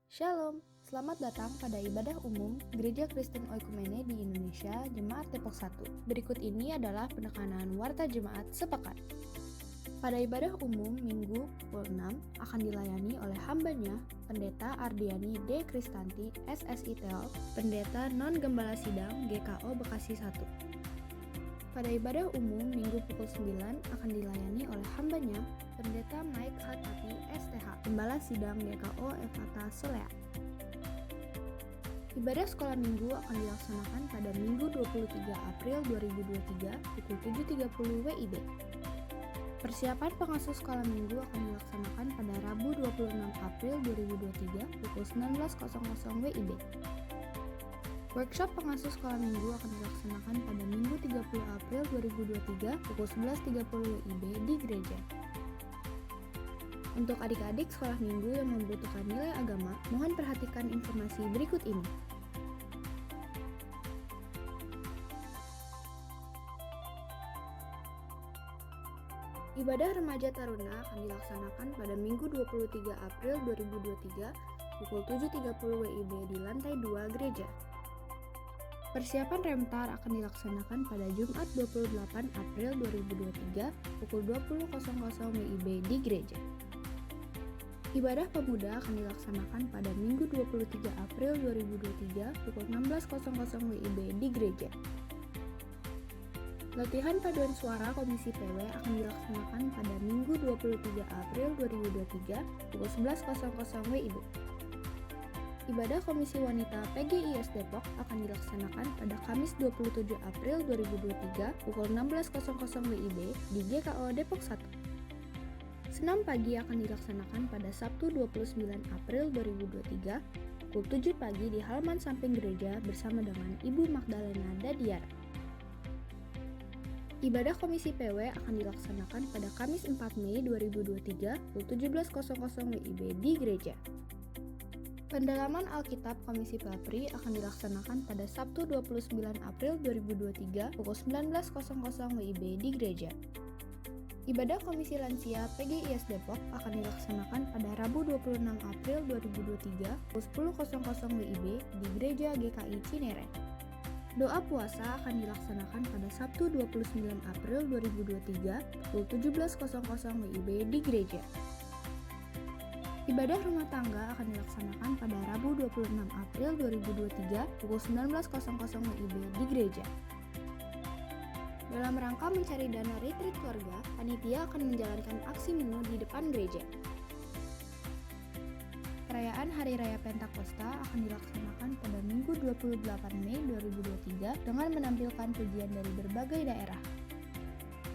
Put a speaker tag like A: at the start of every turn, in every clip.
A: Shalom, selamat datang pada ibadah umum Gereja Kristen Oikumene di Indonesia, Jemaat Depok 1. Berikut ini adalah penekanan warta jemaat sepekan. Pada ibadah umum Minggu pukul 6 akan dilayani oleh hambanya, Pendeta Ardiani D. Kristanti, SSI Teol, Pendeta Non-Gembala Sidang GKO Bekasi 1. Pada ibadah umum Minggu pukul 9 akan dilayani oleh hambanya, Pendeta Mike Hatati STH, Gembala Sidang GKO Efata Solea. Ibadah sekolah minggu akan dilaksanakan pada Minggu 23 April 2023 pukul 7.30 WIB. Persiapan pengasuh sekolah minggu akan dilaksanakan pada Rabu 26 April 2023 pukul 19.00 WIB. Workshop pengasuh sekolah minggu akan dilaksanakan pada Minggu 30 April 2023 pukul 11.30 WIB di gereja. Untuk adik-adik sekolah minggu yang membutuhkan nilai agama, mohon perhatikan informasi berikut ini. Ibadah remaja taruna akan dilaksanakan pada Minggu 23 April 2023 pukul 7.30 WIB di lantai 2 gereja. Persiapan Remtar akan dilaksanakan pada Jumat 28 April 2023 pukul 20.00 WIB di gereja. Ibadah pemuda akan dilaksanakan pada Minggu 23 April 2023 pukul 16.00 WIB di gereja. Latihan paduan suara Komisi PW akan dilaksanakan pada Minggu 23 April 2023 pukul 11.00 WIB. Ibadah Komisi Wanita PGIS Depok akan dilaksanakan pada Kamis 27 April 2023 pukul 16.00 WIB di GKO Depok 1. Senam pagi akan dilaksanakan pada Sabtu 29 April 2023 pukul 7 pagi di halaman samping gereja bersama dengan Ibu Magdalena Dadiara. Ibadah Komisi PW akan dilaksanakan pada Kamis 4 Mei 2023 pukul 17.00 WIB di gereja. Pendalaman Alkitab Komisi Pelapri akan dilaksanakan pada Sabtu 29 April 2023 pukul 19.00 WIB di gereja. Ibadah Komisi Lansia PGIS Depok akan dilaksanakan pada Rabu 26 April 2023 pukul 10.00 WIB di Gereja GKI Cinere. Doa puasa akan dilaksanakan pada Sabtu 29 April 2023 pukul 17.00 WIB di gereja. Ibadah rumah tangga akan dilaksanakan pada Rabu 26 April 2023 pukul 19.00 WIB di gereja. Dalam rangka mencari dana retreat keluarga, panitia akan menjalankan aksi menu di depan gereja. Perayaan Hari Raya Pentakosta akan dilaksanakan pada Minggu 28 Mei 2023 dengan menampilkan pujian dari berbagai daerah.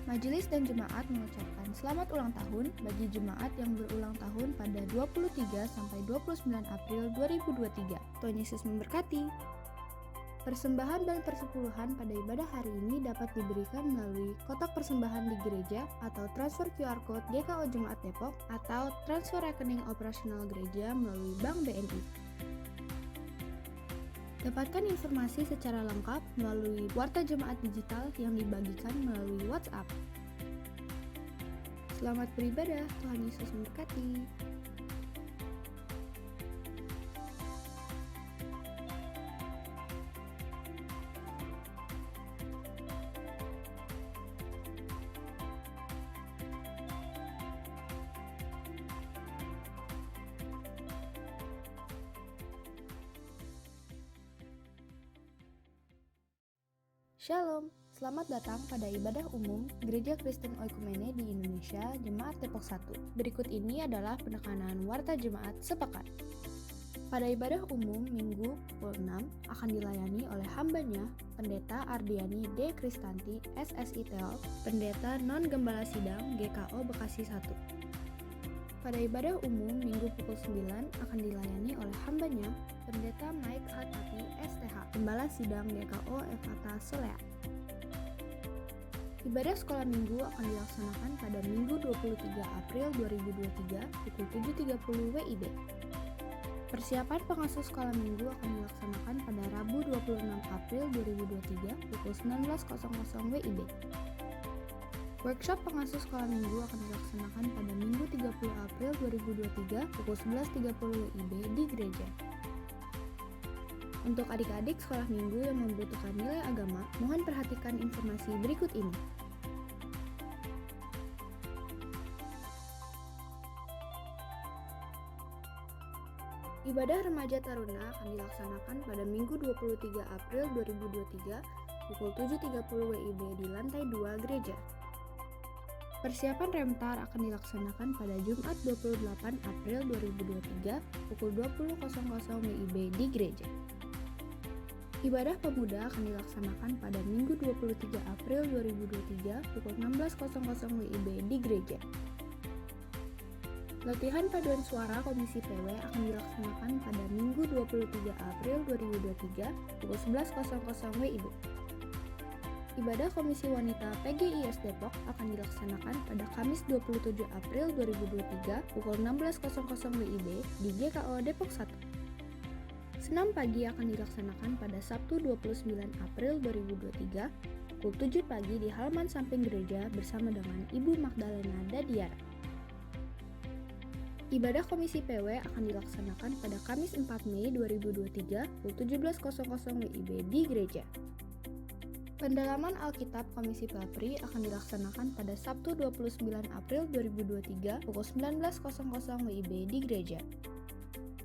A: Majelis dan jemaat mengucapkan selamat ulang tahun bagi jemaat yang berulang tahun pada 23 sampai 29 April 2023. Tuhan Yesus memberkati. Persembahan dan persepuluhan pada ibadah hari ini dapat diberikan melalui kotak persembahan di gereja atau transfer QR Code GKO Jemaat Depok atau transfer rekening operasional gereja melalui Bank BNI. Dapatkan informasi secara lengkap melalui warta jemaat digital yang dibagikan melalui WhatsApp. Selamat beribadah, Tuhan Yesus memberkati. Shalom, selamat datang pada ibadah umum Gereja Kristen Oikumene di Indonesia, Jemaat Depok 1. Berikut ini adalah penekanan warta jemaat sepekan. Pada ibadah umum Minggu pukul 6 akan dilayani oleh hambanya, Pendeta Ardiani D. Kristanti, SSI Teol, Pendeta Non-Gembala Sidang GKO Bekasi 1. Pada ibadah umum Minggu pukul 9 akan dilayani oleh hambanya, Pendeta Mike Hatati STH, Gembala Sidang GKO Efata Solea. Ibadah sekolah minggu akan dilaksanakan pada Minggu 23 April 2023 pukul 7.30 WIB. Persiapan pengasuh sekolah minggu akan dilaksanakan pada Rabu 26 April 2023 pukul 19.00 WIB. Workshop pengasuh sekolah minggu akan dilaksanakan pada Minggu 30 April 2023 pukul 11.30 WIB di gereja. Untuk adik-adik sekolah minggu yang membutuhkan nilai agama, mohon perhatikan informasi berikut ini. Ibadah remaja taruna akan dilaksanakan pada Minggu 23 April 2023 pukul 7.30 WIB di lantai 2 gereja. Persiapan Remtar akan dilaksanakan pada Jumat 28 April 2023 pukul 20.00 WIB di gereja. Ibadah pemuda akan dilaksanakan pada Minggu 23 April 2023 pukul 16.00 WIB di gereja. Latihan paduan suara Komisi PW akan dilaksanakan pada Minggu 23 April 2023 pukul 11.00 WIB. Ibadah Komisi Wanita PGIS Depok akan dilaksanakan pada Kamis 27 April 2023 pukul 16.00 WIB di GKO Depok 1. Senam pagi akan dilaksanakan pada Sabtu 29 April 2023 pukul 7 pagi di halaman samping gereja bersama dengan Ibu Magdalena Dadiara. Ibadah Komisi PW akan dilaksanakan pada Kamis 4 Mei 2023 pukul 17.00 WIB di gereja. Pendalaman Alkitab Komisi Pelapri akan dilaksanakan pada Sabtu 29 April 2023 pukul 19.00 WIB di gereja.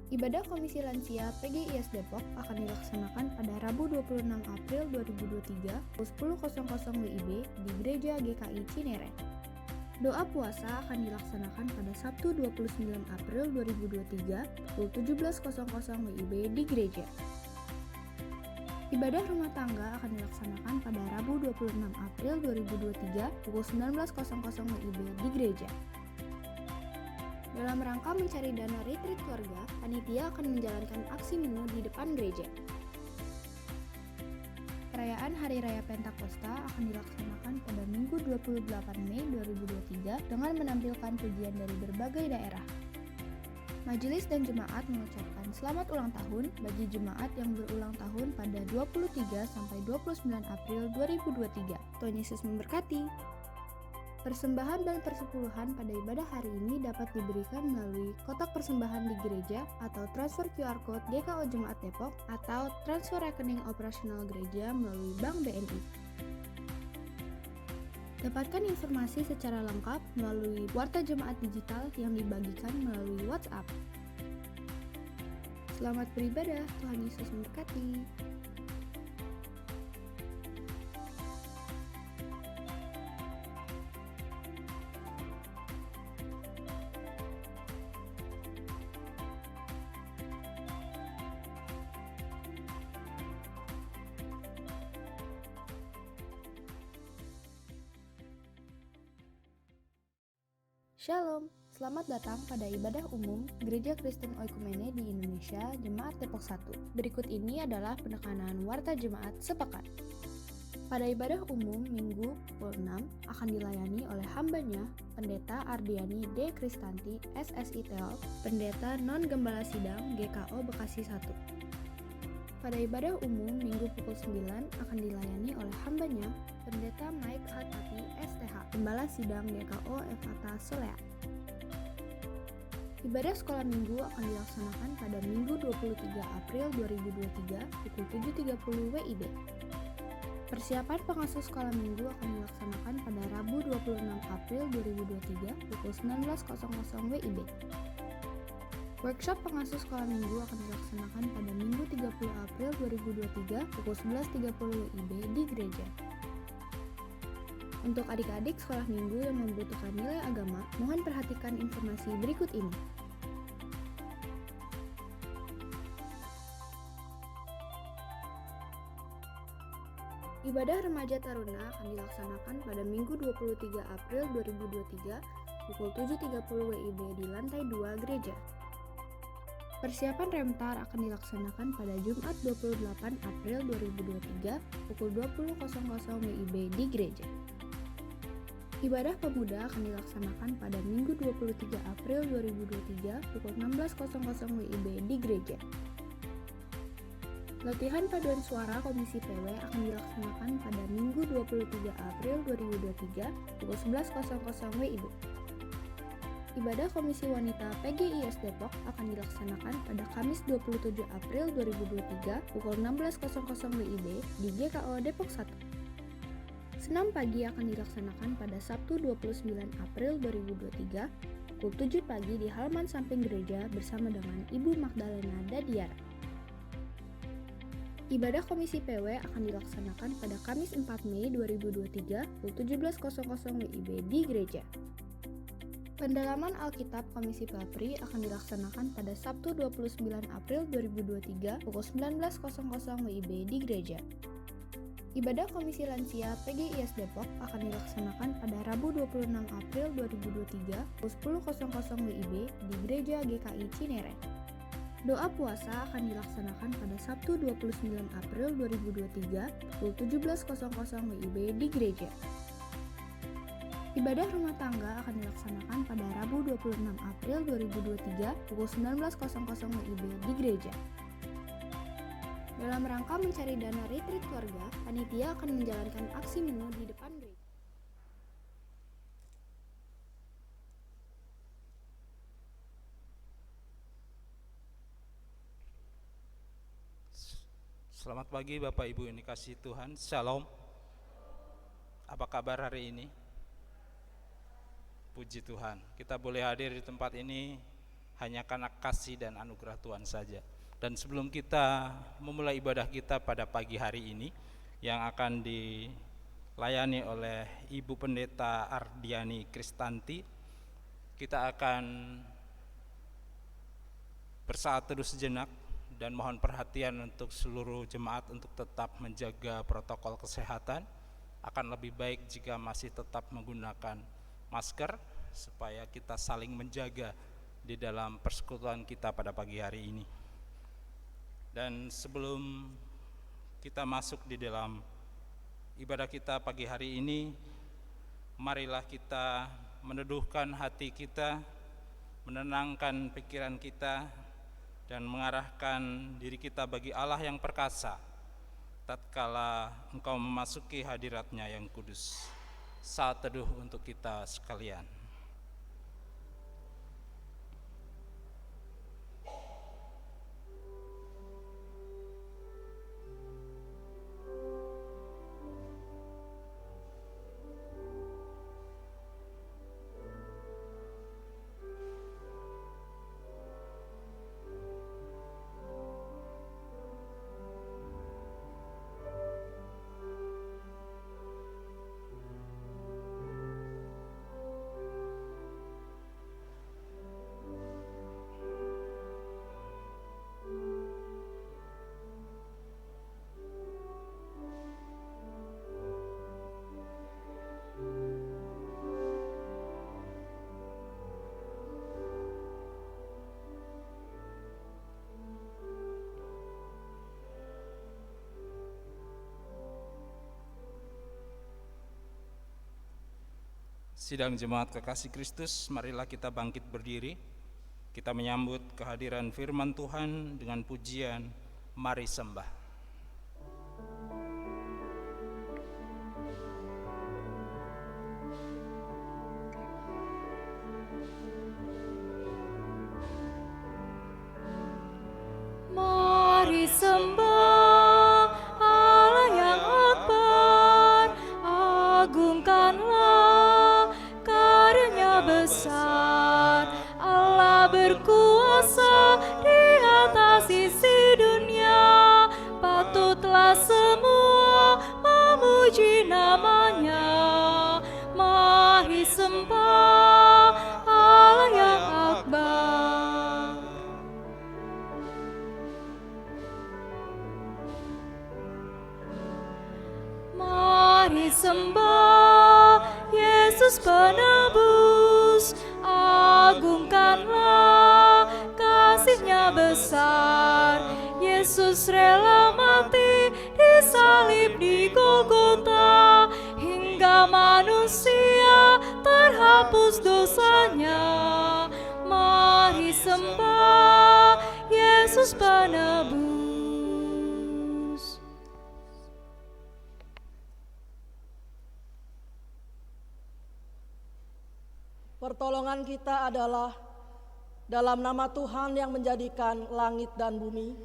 A: Ibadah Komisi Lansia PGIS Depok akan dilaksanakan pada Rabu 26 April 2023 pukul 10.00 WIB di Gereja GKI Cinere. Doa puasa akan dilaksanakan pada Sabtu 29 April 2023 pukul 17.00 WIB di gereja. Ibadah rumah tangga akan dilaksanakan pada Rabu 26 April 2023 pukul 19.00 WIB di gereja. Dalam rangka mencari dana retreat keluarga, panitia akan menjalankan aksi menu di depan gereja. Perayaan Hari Raya Pentakosta akan dilaksanakan pada Minggu 28 Mei 2023 dengan menampilkan pujian dari berbagai daerah. Majelis dan jemaat mengucapkan selamat ulang tahun bagi jemaat yang berulang tahun pada 23 sampai 29 April 2023. Tuhan Yesus memberkati. Persembahan dan persepuluhan pada ibadah hari ini dapat diberikan melalui kotak persembahan di gereja atau transfer QR Code GKO Jemaat Depok atau transfer rekening operasional gereja melalui Bank BNI. Dapatkan informasi secara lengkap melalui Warta Jemaat Digital yang dibagikan melalui WhatsApp. Selamat beribadah, Tuhan Yesus memberkati. Shalom, selamat datang pada ibadah umum Gereja Kristen Oikumene di Indonesia, Jemaat Depok 1. Berikut ini adalah penekanan Warta Jemaat sepekan. Pada ibadah umum Minggu pukul 6 akan dilayani oleh hambanya, Pendeta Ardiani D. Kristanti, SSI Teol, Pendeta Non-Gembala Sidang GKO Bekasi 1. Pada ibadah umum Minggu pukul 9 akan dilayani oleh hambanya, Pendeta Mike Hatati STH, Gembala Sidang GKO Evata Solea. Ibadah sekolah minggu akan dilaksanakan pada Minggu 23 April 2023 pukul 7.30 WIB. Persiapan pengasuh sekolah minggu akan dilaksanakan pada Rabu 26 April 2023 pukul 19.00 WIB. Workshop pengasuh sekolah minggu akan dilaksanakan pada Minggu 30 April 2023 pukul 11.30 WIB di gereja. Untuk adik-adik sekolah minggu yang membutuhkan nilai agama, mohon perhatikan informasi berikut ini. Ibadah remaja taruna akan dilaksanakan pada Minggu 23 April 2023 pukul 7.30 WIB di lantai 2 gereja. Persiapan Remtar akan dilaksanakan pada Jumat 28 April 2023 pukul 20.00 WIB di gereja. Ibadah pemuda akan dilaksanakan pada Minggu 23 April 2023 pukul 16.00 WIB di gereja. Latihan paduan suara Komisi PW akan dilaksanakan pada Minggu 23 April 2023 pukul 11.00 WIB. Ibadah Komisi Wanita PGIS Depok akan dilaksanakan pada Kamis 27 April 2023 pukul 16.00 WIB di GKO Depok 1. Senam pagi akan dilaksanakan pada Sabtu 29 April 2023 pukul 7 pagi di halaman samping gereja bersama dengan Ibu Magdalena Dadiara. Ibadah Komisi PW akan dilaksanakan pada Kamis 4 Mei 2023 pukul 17.00 WIB di gereja. Pendalaman Alkitab Komisi Pelapri akan dilaksanakan pada Sabtu 29 April 2023 pukul 19.00 WIB di gereja. Ibadah Komisi Lansia PGIS Depok akan dilaksanakan pada Rabu 26 April 2023 pukul 10.00 WIB di Gereja GKI Cinere. Doa puasa akan dilaksanakan pada Sabtu 29 April 2023 pukul 17.00 WIB di gereja. Ibadah rumah tangga akan dilaksanakan pada Rabu 26 April 2023 pukul 19.00 WIB di gereja. Dalam rangka mencari dana retreat keluarga, panitia akan menjalankan aksi menu di depan gereja.
B: Selamat pagi Bapak Ibu yang dikasihi Tuhan. Shalom. Apa kabar hari ini? Puji Tuhan, kita boleh hadir di tempat ini hanya karena kasih dan anugerah Tuhan saja. Dan sebelum kita memulai ibadah kita pada pagi hari ini yang akan dilayani oleh Ibu Pendeta Ardiani Kristanti, kita akan bersaat teduh sejenak dan mohon perhatian untuk seluruh jemaat untuk tetap menjaga protokol kesehatan. Akan lebih baik jika masih tetap menggunakan masker supaya kita saling menjaga di dalam persekutuan kita pada pagi hari ini. Dan sebelum kita masuk di dalam ibadah kita pagi hari ini, marilah kita meneduhkan hati kita, menenangkan pikiran kita, dan mengarahkan diri kita bagi Allah yang perkasa tatkala engkau memasuki hadirat-Nya yang kudus. Saat teduh untuk kita sekalian. Sidang jemaat kekasih Kristus, marilah kita bangkit berdiri. Kita menyambut kehadiran firman Tuhan dengan pujian Mari Sembah.
C: Mari sembah Allah yang akbar, agungkanlah karyanya besar. Allah berkuasa di atas isi dunia, patutlah semua memuji namanya. Mari sembah Allah yang akbar. Mari sembah Yesus penebus, agungkanlah kasih-Nya besar. Yesus rela mati disalib di Golgota, hingga manusia terhapus dosanya. Mari sembah Yesus penebus.
D: pertolongan kita adalah dalam nama Tuhan yang menjadikan langit dan bumi.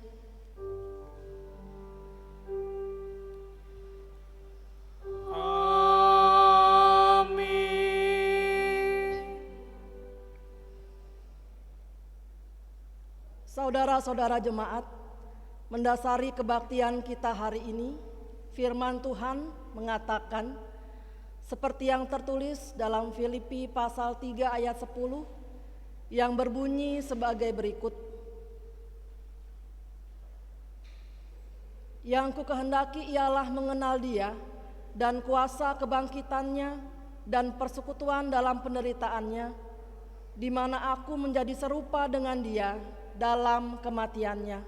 D: Saudara-saudara jemaat, mendasari kebaktian kita hari ini, firman Tuhan mengatakan, seperti yang tertulis dalam Filipi pasal 3 ayat 10, yang berbunyi sebagai berikut. Yang kukehendaki ialah mengenal Dia dan kuasa kebangkitannya dan persekutuan dalam penderitaannya, di mana aku menjadi serupa dengan Dia dalam kematiannya.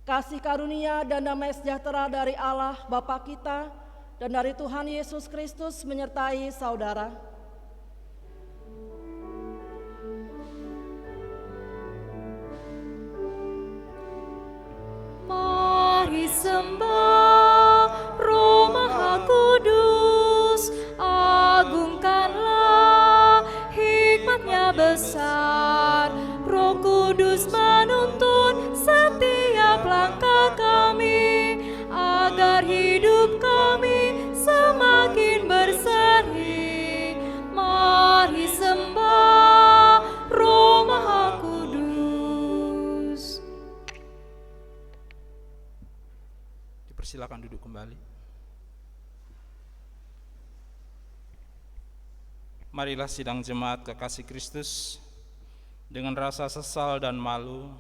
D: Kasih karunia dan damai sejahtera dari Allah Bapa kita dan dari Tuhan Yesus Kristus menyertai saudara.
C: Mari sembah Roh Maha Kudus, agungkanlah hikmat-Nya besar. Roh Kudus menuntun setiap langkah kami, agar hidup kami semakin berseri. Mari sembah Roh Maha Kudus.
B: Dipersilakan duduk kembali. Marilah sidang jemaat kekasih Kristus dengan rasa sesal dan malu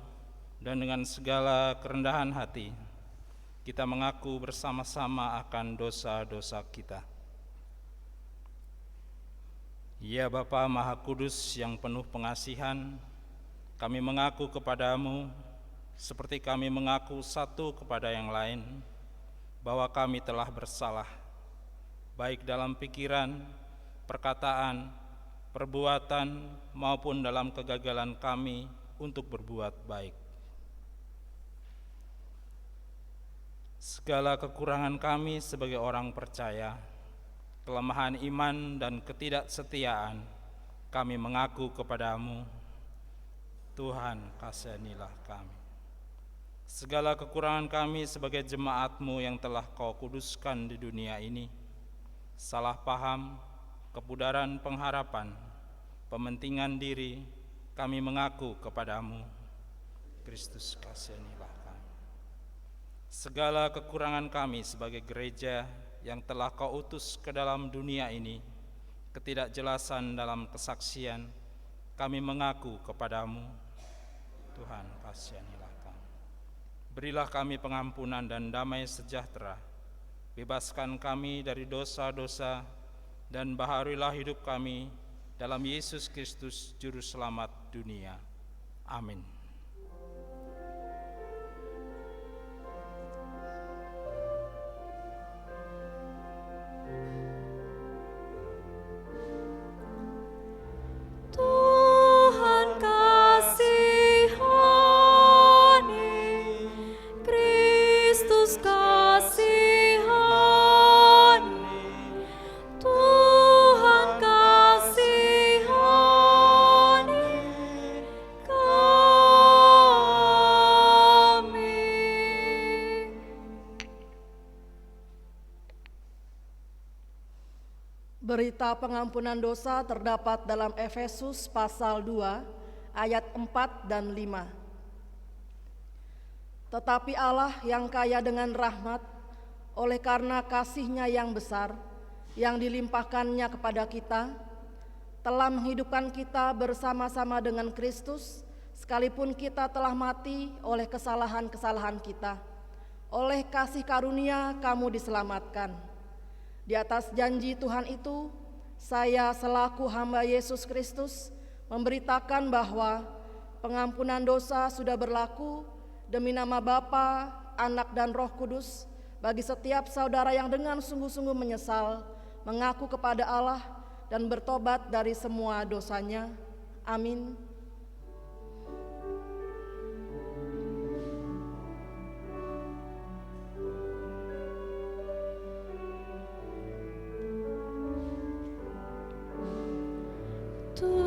B: dan dengan segala kerendahan hati kita mengaku bersama-sama akan dosa-dosa kita. Ya Bapa Maha Kudus yang penuh pengasihan, kami mengaku kepadamu seperti kami mengaku satu kepada yang lain bahwa kami telah bersalah, baik dalam pikiran, perkataan, perbuatan maupun dalam kegagalan kami untuk berbuat baik. Segala kekurangan kami sebagai orang percaya, kelemahan iman dan ketidaksetiaan, kami mengaku kepadamu, Tuhan kasihanilah kami. Segala kekurangan kami sebagai jemaat-Mu yang telah Kau kuduskan di dunia ini, salah paham, kepudaran pengharapan, pementingan diri, kami mengaku kepadamu, Kristus kasihanilah kami. Segala kekurangan kami sebagai gereja yang telah Kau utus ke dalam dunia ini, ketidakjelasan dalam kesaksian, kami mengaku kepadamu, Tuhan kasihanilah kami. Berilah kami pengampunan dan damai sejahtera, bebaskan kami dari dosa-dosa, dan baharuilah hidup kami dalam Yesus Kristus Juru Selamat dunia. Amin.
C: Tuhan kasihani, Kristus kasihani, Tuhan kasihani kami.
D: Berita pengampunan dosa terdapat dalam Efesus pasal 2 ayat 4 dan 5. Tetapi Allah yang kaya dengan rahmat, oleh karena kasih-Nya yang besar, yang dilimpahkannya kepada kita, telah menghidupkan kita bersama-sama dengan Kristus, sekalipun kita telah mati oleh kesalahan-kesalahan kita. Oleh kasih karunia kamu diselamatkan. Di atas janji Tuhan itu, saya selaku hamba Yesus Kristus memberitakan bahwa pengampunan dosa sudah berlaku demi nama Bapa, Anak dan Roh Kudus bagi setiap saudara yang dengan sungguh-sungguh menyesal, mengaku kepada Allah dan bertobat dari semua dosanya. Amin.
C: Tuhan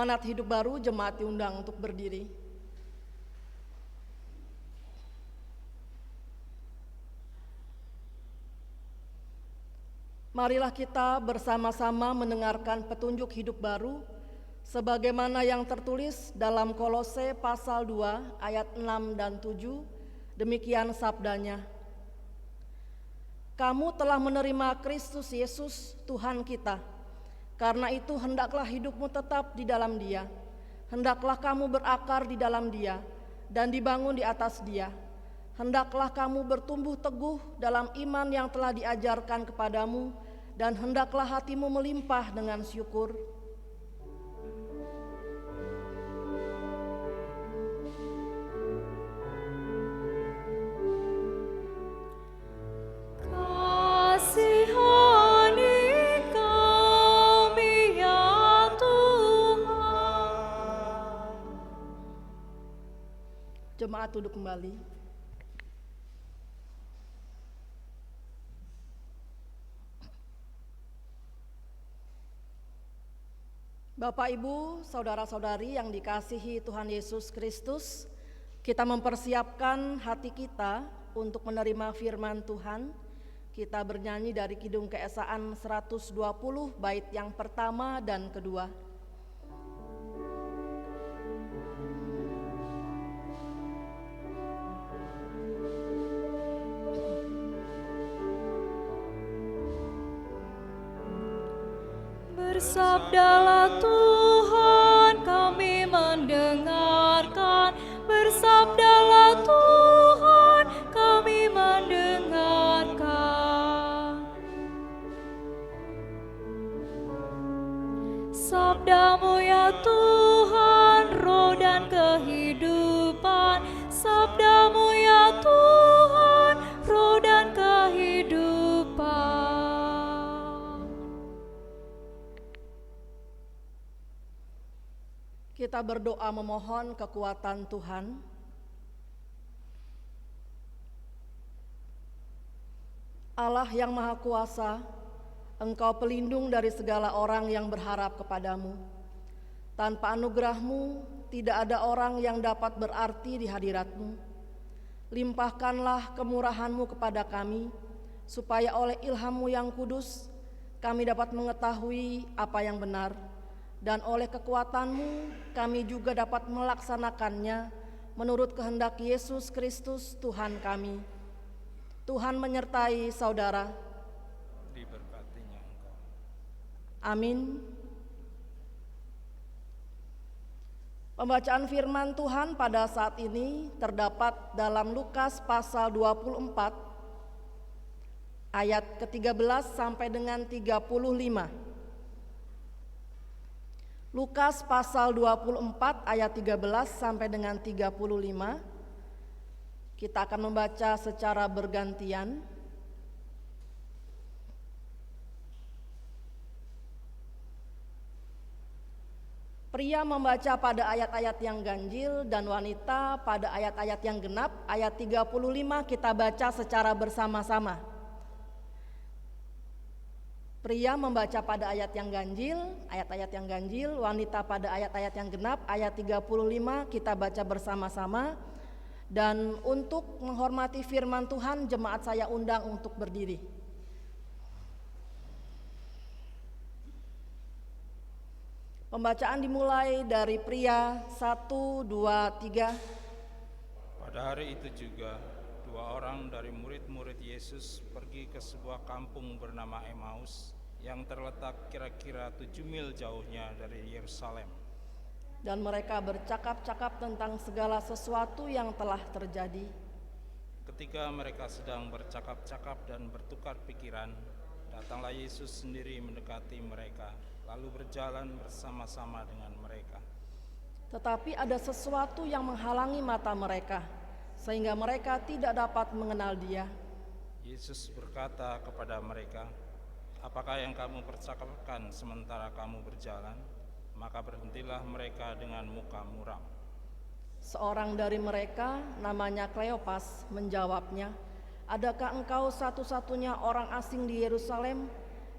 D: Amanat Hidup Baru, jemaat diundang untuk berdiri. Marilah kita bersama-sama mendengarkan petunjuk hidup baru sebagaimana yang tertulis dalam Kolose pasal 2 ayat 6 dan 7. Demikian sabdanya. Kamu telah menerima Kristus Yesus Tuhan kita. Karena itu hendaklah hidupmu tetap di dalam Dia. Hendaklah kamu berakar di dalam Dia dan dibangun di atas Dia. Hendaklah kamu bertumbuh teguh dalam iman yang telah diajarkan kepadamu, dan hendaklah hatimu melimpah dengan syukur.
C: Kasihani kami ya Tuhan.
D: Jemaat duduk kembali. Bapak, Ibu, saudara-saudari yang dikasihi Tuhan Yesus Kristus, kita mempersiapkan hati kita untuk menerima firman Tuhan. Kita bernyanyi dari Kidung Keesaan 120 bait yang pertama dan kedua.
C: Bersabdalah Tuhan, kami mendengarkan. Bersabdalah Tuhan, kami mendengarkan. Sabdamu ya Tuhan, roh dan kehidupan. Sabdamu ya Tuhan, roh dan kehidupan.
D: Kita berdoa memohon kekuatan Tuhan. Allah yang Maha Kuasa, Engkau pelindung dari segala orang yang berharap kepadamu. Tanpa anugerah-Mu, tidak ada orang yang dapat berarti di hadirat-Mu. Limpahkanlah kemurahan-Mu kepada kami, supaya oleh ilham-Mu yang kudus, kami dapat mengetahui apa yang benar. Dan oleh kekuatan-Mu kami juga dapat melaksanakannya menurut kehendak Yesus Kristus Tuhan kami. Tuhan menyertai saudara.
B: Diberkatinya Engkau.
D: Amin. Pembacaan firman Tuhan pada saat ini terdapat dalam Lukas pasal 24 ayat ke-13 sampai dengan 35. Lukas pasal 24 ayat 13 sampai dengan 35. Kita akan membaca secara bergantian. Pria membaca pada ayat-ayat yang ganjil dan wanita pada ayat-ayat yang genap. Ayat 35 kita baca secara bersama-sama. Pria membaca pada ayat yang ganjil, wanita pada ayat-ayat yang genap, ayat 35 kita baca bersama-sama. Dan untuk menghormati firman Tuhan, jemaat saya undang untuk berdiri. Pembacaan dimulai dari pria 1, 2, 3.
B: Pada hari itu juga, dua orang dari murid-murid Yesus pergi ke sebuah kampung bernama Emmaus yang terletak kira-kira 7 mil jauhnya dari Yerusalem.
D: Dan mereka bercakap-cakap tentang segala sesuatu yang telah terjadi.
B: Ketika mereka sedang bercakap-cakap dan bertukar pikiran, datanglah Yesus sendiri mendekati mereka, lalu berjalan bersama-sama dengan mereka.
D: Tetapi ada sesuatu yang menghalangi mata mereka, sehingga mereka tidak dapat mengenal Dia.
B: Yesus berkata kepada mereka, "Apakah yang kamu percakapkan sementara kamu berjalan?" Maka berhentilah mereka dengan muka muram.
D: Seorang dari mereka, namanya Kleopas, menjawabnya, "Adakah engkau satu-satunya orang asing di Yerusalem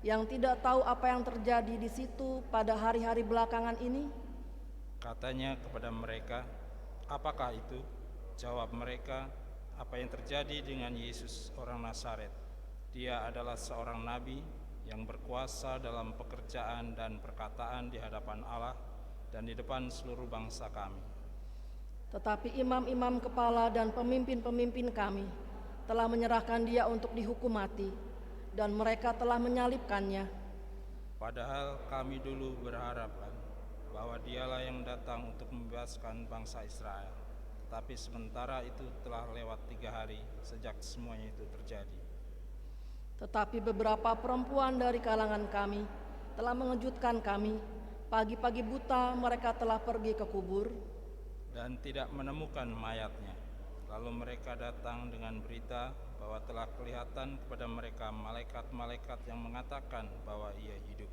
D: yang tidak tahu apa yang terjadi di situ pada hari-hari belakangan ini?"
B: Katanya kepada mereka, "Apakah itu?" Jawab mereka, "Apa yang terjadi dengan Yesus orang Nazaret? Dia adalah seorang nabi yang berkuasa dalam pekerjaan dan perkataan di hadapan Allah dan di depan seluruh bangsa kami.
D: Tetapi imam-imam kepala dan pemimpin-pemimpin kami telah menyerahkan dia untuk dihukum mati, dan mereka telah menyalibkannya.
B: Padahal kami dulu berharapan bahwa dialah yang datang untuk membebaskan bangsa Israel. Tapi sementara itu telah lewat 3 hari sejak semuanya itu terjadi."
D: Tetapi beberapa perempuan dari kalangan kami telah mengejutkan kami. Pagi-pagi buta mereka telah pergi ke kubur
B: dan tidak menemukan mayatnya. Lalu mereka datang dengan berita bahwa telah kelihatan kepada mereka malaikat-malaikat yang mengatakan bahwa ia hidup.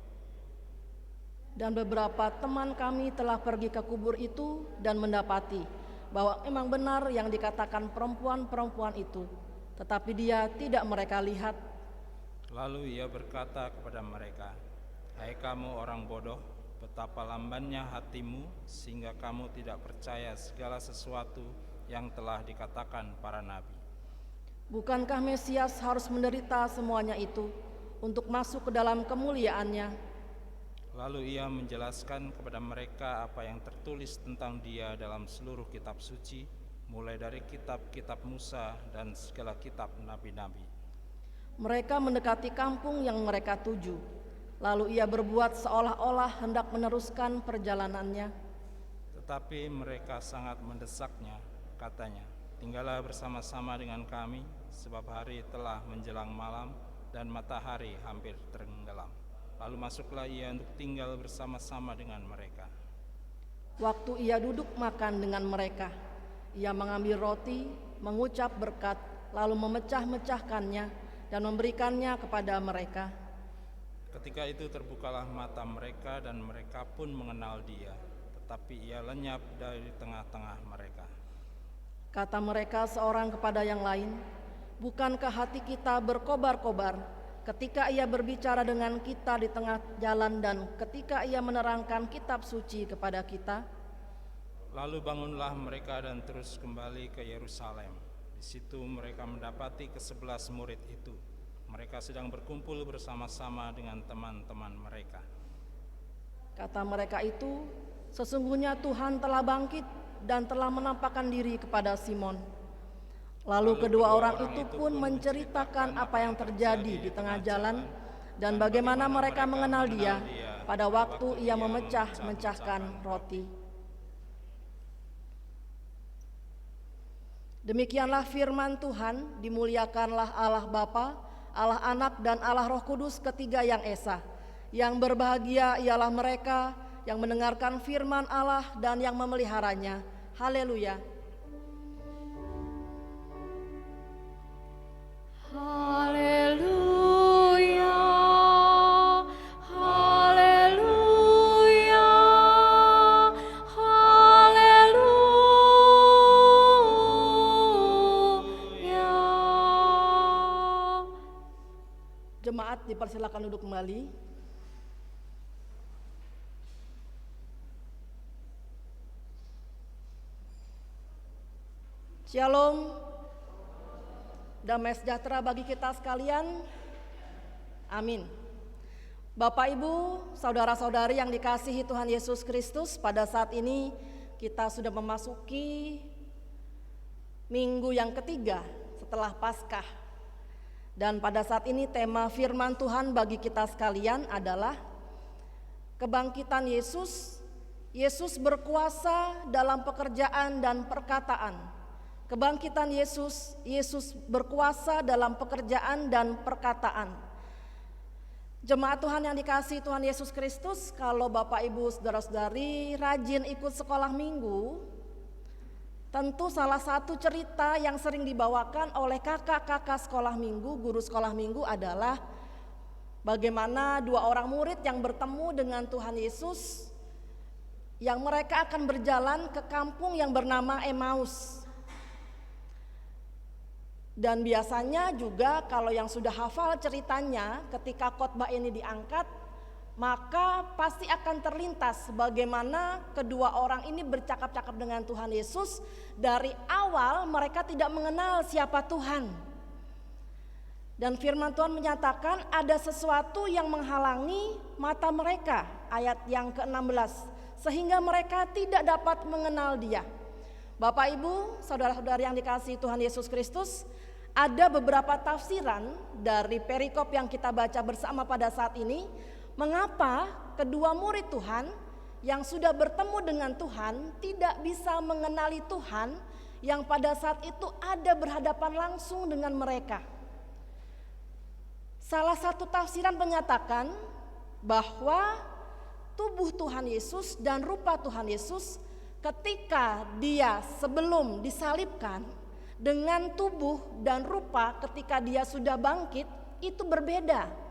D: Dan beberapa teman kami telah pergi ke kubur itu dan mendapati bahwa memang benar yang dikatakan perempuan-perempuan itu, tetapi dia tidak mereka lihat.
B: Lalu ia berkata kepada mereka, "Hai kamu orang bodoh, betapa lambannya hatimu sehingga kamu tidak percaya segala sesuatu yang telah dikatakan para nabi.
D: Bukankah Mesias harus menderita semuanya itu untuk masuk ke dalam kemuliaannya?"
B: Lalu ia menjelaskan kepada mereka apa yang tertulis tentang dia dalam seluruh kitab suci, mulai dari kitab-kitab Musa dan segala kitab nabi-nabi.
D: Mereka mendekati kampung yang mereka tuju. Lalu ia berbuat seolah-olah hendak meneruskan perjalanannya.
B: Tetapi mereka sangat mendesaknya, katanya, "Tinggallah bersama-sama dengan kami, sebab hari telah menjelang malam dan matahari hampir tenggelam." Lalu masuklah ia untuk tinggal bersama-sama dengan mereka.
D: Waktu ia duduk makan dengan mereka, ia mengambil roti, mengucap berkat, lalu memecah-mecahkannya dan memberikannya kepada mereka.
B: Ketika itu terbukalah mata mereka dan mereka pun mengenal dia, tetapi ia lenyap dari tengah-tengah mereka.
D: Kata mereka seorang kepada yang lain, "Bukankah hati kita berkobar-kobar ketika ia berbicara dengan kita di tengah jalan dan ketika ia menerangkan kitab suci kepada kita?"
B: Lalu bangunlah mereka dan terus kembali ke Yerusalem. Di situ mereka mendapati ke-11 murid itu. Mereka sedang berkumpul bersama-sama dengan teman-teman mereka.
D: Kata mereka itu, "Sesungguhnya Tuhan telah bangkit dan telah menampakkan diri kepada Simon." Lalu kedua orang itu pun menceritakan apa yang terjadi di tengah jalan dan bagaimana mereka mengenal dia pada waktu ia memecah-mecahkan roti. Demikianlah firman Tuhan, dimuliakanlah Allah Bapa, Allah Anak dan Allah Roh Kudus, ketiga yang esa. Yang berbahagia ialah mereka yang mendengarkan firman Allah dan yang memeliharanya. Haleluya.
C: Haleluya, haleluya, haleluya.
D: Jemaat dipersilakan duduk kembali. Shalom, damai sejahtera bagi kita sekalian. Amin. Bapak, Ibu, saudara-saudari yang dikasihi Tuhan Yesus Kristus, pada saat ini kita sudah memasuki minggu yang ketiga setelah Paskah. Dan pada saat ini tema firman Tuhan bagi kita sekalian adalah kebangkitan Yesus. Yesus berkuasa dalam pekerjaan dan perkataan. Kebangkitan Yesus, Yesus berkuasa dalam pekerjaan dan perkataan. Jemaat Tuhan yang dikasihi Tuhan Yesus Kristus, kalau Bapak Ibu saudara-saudari rajin ikut sekolah minggu, tentu salah satu cerita yang sering dibawakan oleh kakak-kakak sekolah minggu, guru sekolah minggu adalah bagaimana dua orang murid yang bertemu dengan Tuhan Yesus, yang mereka akan berjalan ke kampung yang bernama Emmaus. Dan biasanya juga kalau yang sudah hafal ceritanya, ketika khotbah ini diangkat, maka pasti akan terlintas bagaimana kedua orang ini bercakap-cakap dengan Tuhan Yesus. Dari awal mereka tidak mengenal siapa Tuhan. Dan firman Tuhan menyatakan ada sesuatu yang menghalangi mata mereka, ayat yang ke-16, sehingga mereka tidak dapat mengenal Dia. Bapak Ibu, saudara-saudari yang dikasihi Tuhan Yesus Kristus, ada beberapa tafsiran dari perikop yang kita baca bersama pada saat ini. Mengapa kedua murid Tuhan yang sudah bertemu dengan Tuhan tidak bisa mengenali Tuhan yang pada saat itu ada berhadapan langsung dengan mereka? Salah satu tafsiran menyatakan bahwa tubuh Tuhan Yesus dan rupa Tuhan Yesus ketika Dia sebelum disalibkan dengan tubuh dan rupa ketika Dia sudah bangkit itu berbeda.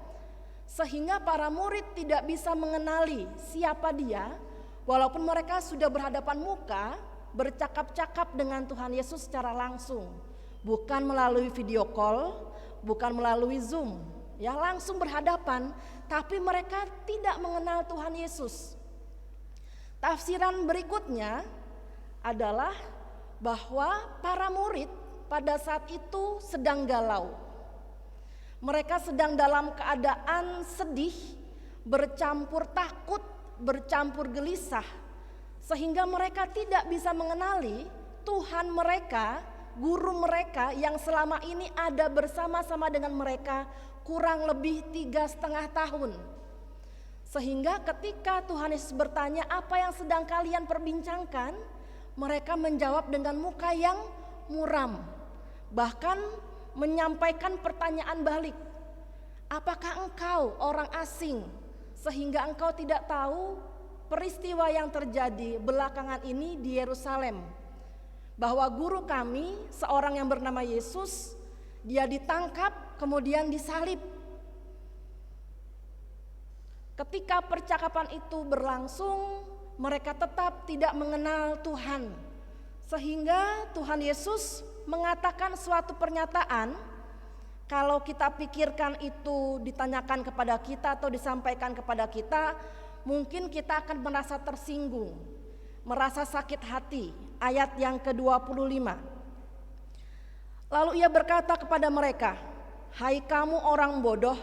D: Sehingga para murid tidak bisa mengenali siapa Dia, walaupun mereka sudah berhadapan muka, bercakap-cakap dengan Tuhan Yesus secara langsung, bukan melalui video call, bukan melalui Zoom, ya langsung berhadapan, tapi mereka tidak mengenal Tuhan Yesus. Tafsiran berikutnya adalah bahwa para murid pada saat itu sedang galau. Mereka sedang dalam keadaan sedih, bercampur takut, bercampur gelisah, sehingga mereka tidak bisa mengenali Tuhan mereka, guru mereka yang selama ini ada bersama-sama dengan mereka kurang lebih 3,5 tahun. Sehingga ketika Tuhan Yesus bertanya, apa yang sedang kalian perbincangkan? Mereka menjawab dengan muka yang muram, bahkan menyampaikan pertanyaan balik. Apakah engkau orang asing sehingga engkau tidak tahu peristiwa yang terjadi belakangan ini di Yerusalem? Bahwa guru kami, seorang yang bernama Yesus, Dia ditangkap kemudian disalib. Ketika percakapan itu berlangsung, mereka tetap tidak mengenal Tuhan. Sehingga Tuhan Yesus mengatakan suatu pernyataan, kalau kita pikirkan itu ditanyakan kepada kita atau disampaikan kepada kita, mungkin kita akan merasa tersinggung, merasa sakit hati. Ayat yang ke-25. Lalu Ia berkata kepada mereka, hai kamu orang bodoh,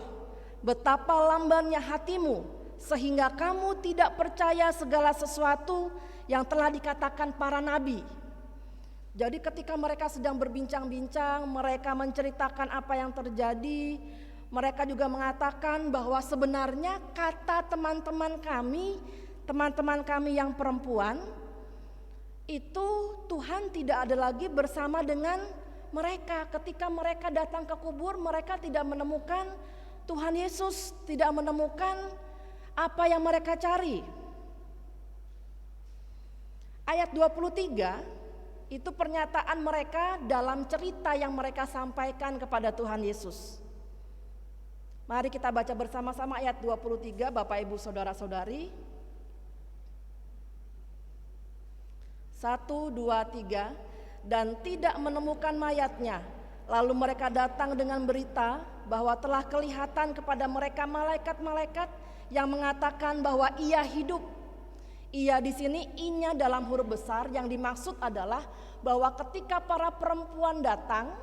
D: betapa lambannya hatimu, sehingga kamu tidak percaya segala sesuatu yang telah dikatakan para nabi. Jadi ketika mereka sedang berbincang-bincang, mereka menceritakan apa yang terjadi, mereka juga mengatakan bahwa sebenarnya kata teman-teman kami yang perempuan, itu Tuhan tidak ada lagi bersama dengan mereka. Ketika mereka datang ke kubur, mereka tidak menemukan Tuhan Yesus, tidak menemukan apa yang mereka cari. Ayat 23 itu pernyataan mereka dalam cerita yang mereka sampaikan kepada Tuhan Yesus. Mari kita baca bersama-sama ayat 23, Bapak Ibu Saudara-saudari. 1, 2, 3. Dan tidak menemukan mayatnya. Lalu mereka datang dengan berita bahwa telah kelihatan kepada mereka malaikat-malaikat yang mengatakan bahwa Ia hidup. Ia di sini I-nya dalam huruf besar, yang dimaksud adalah bahwa ketika para perempuan datang,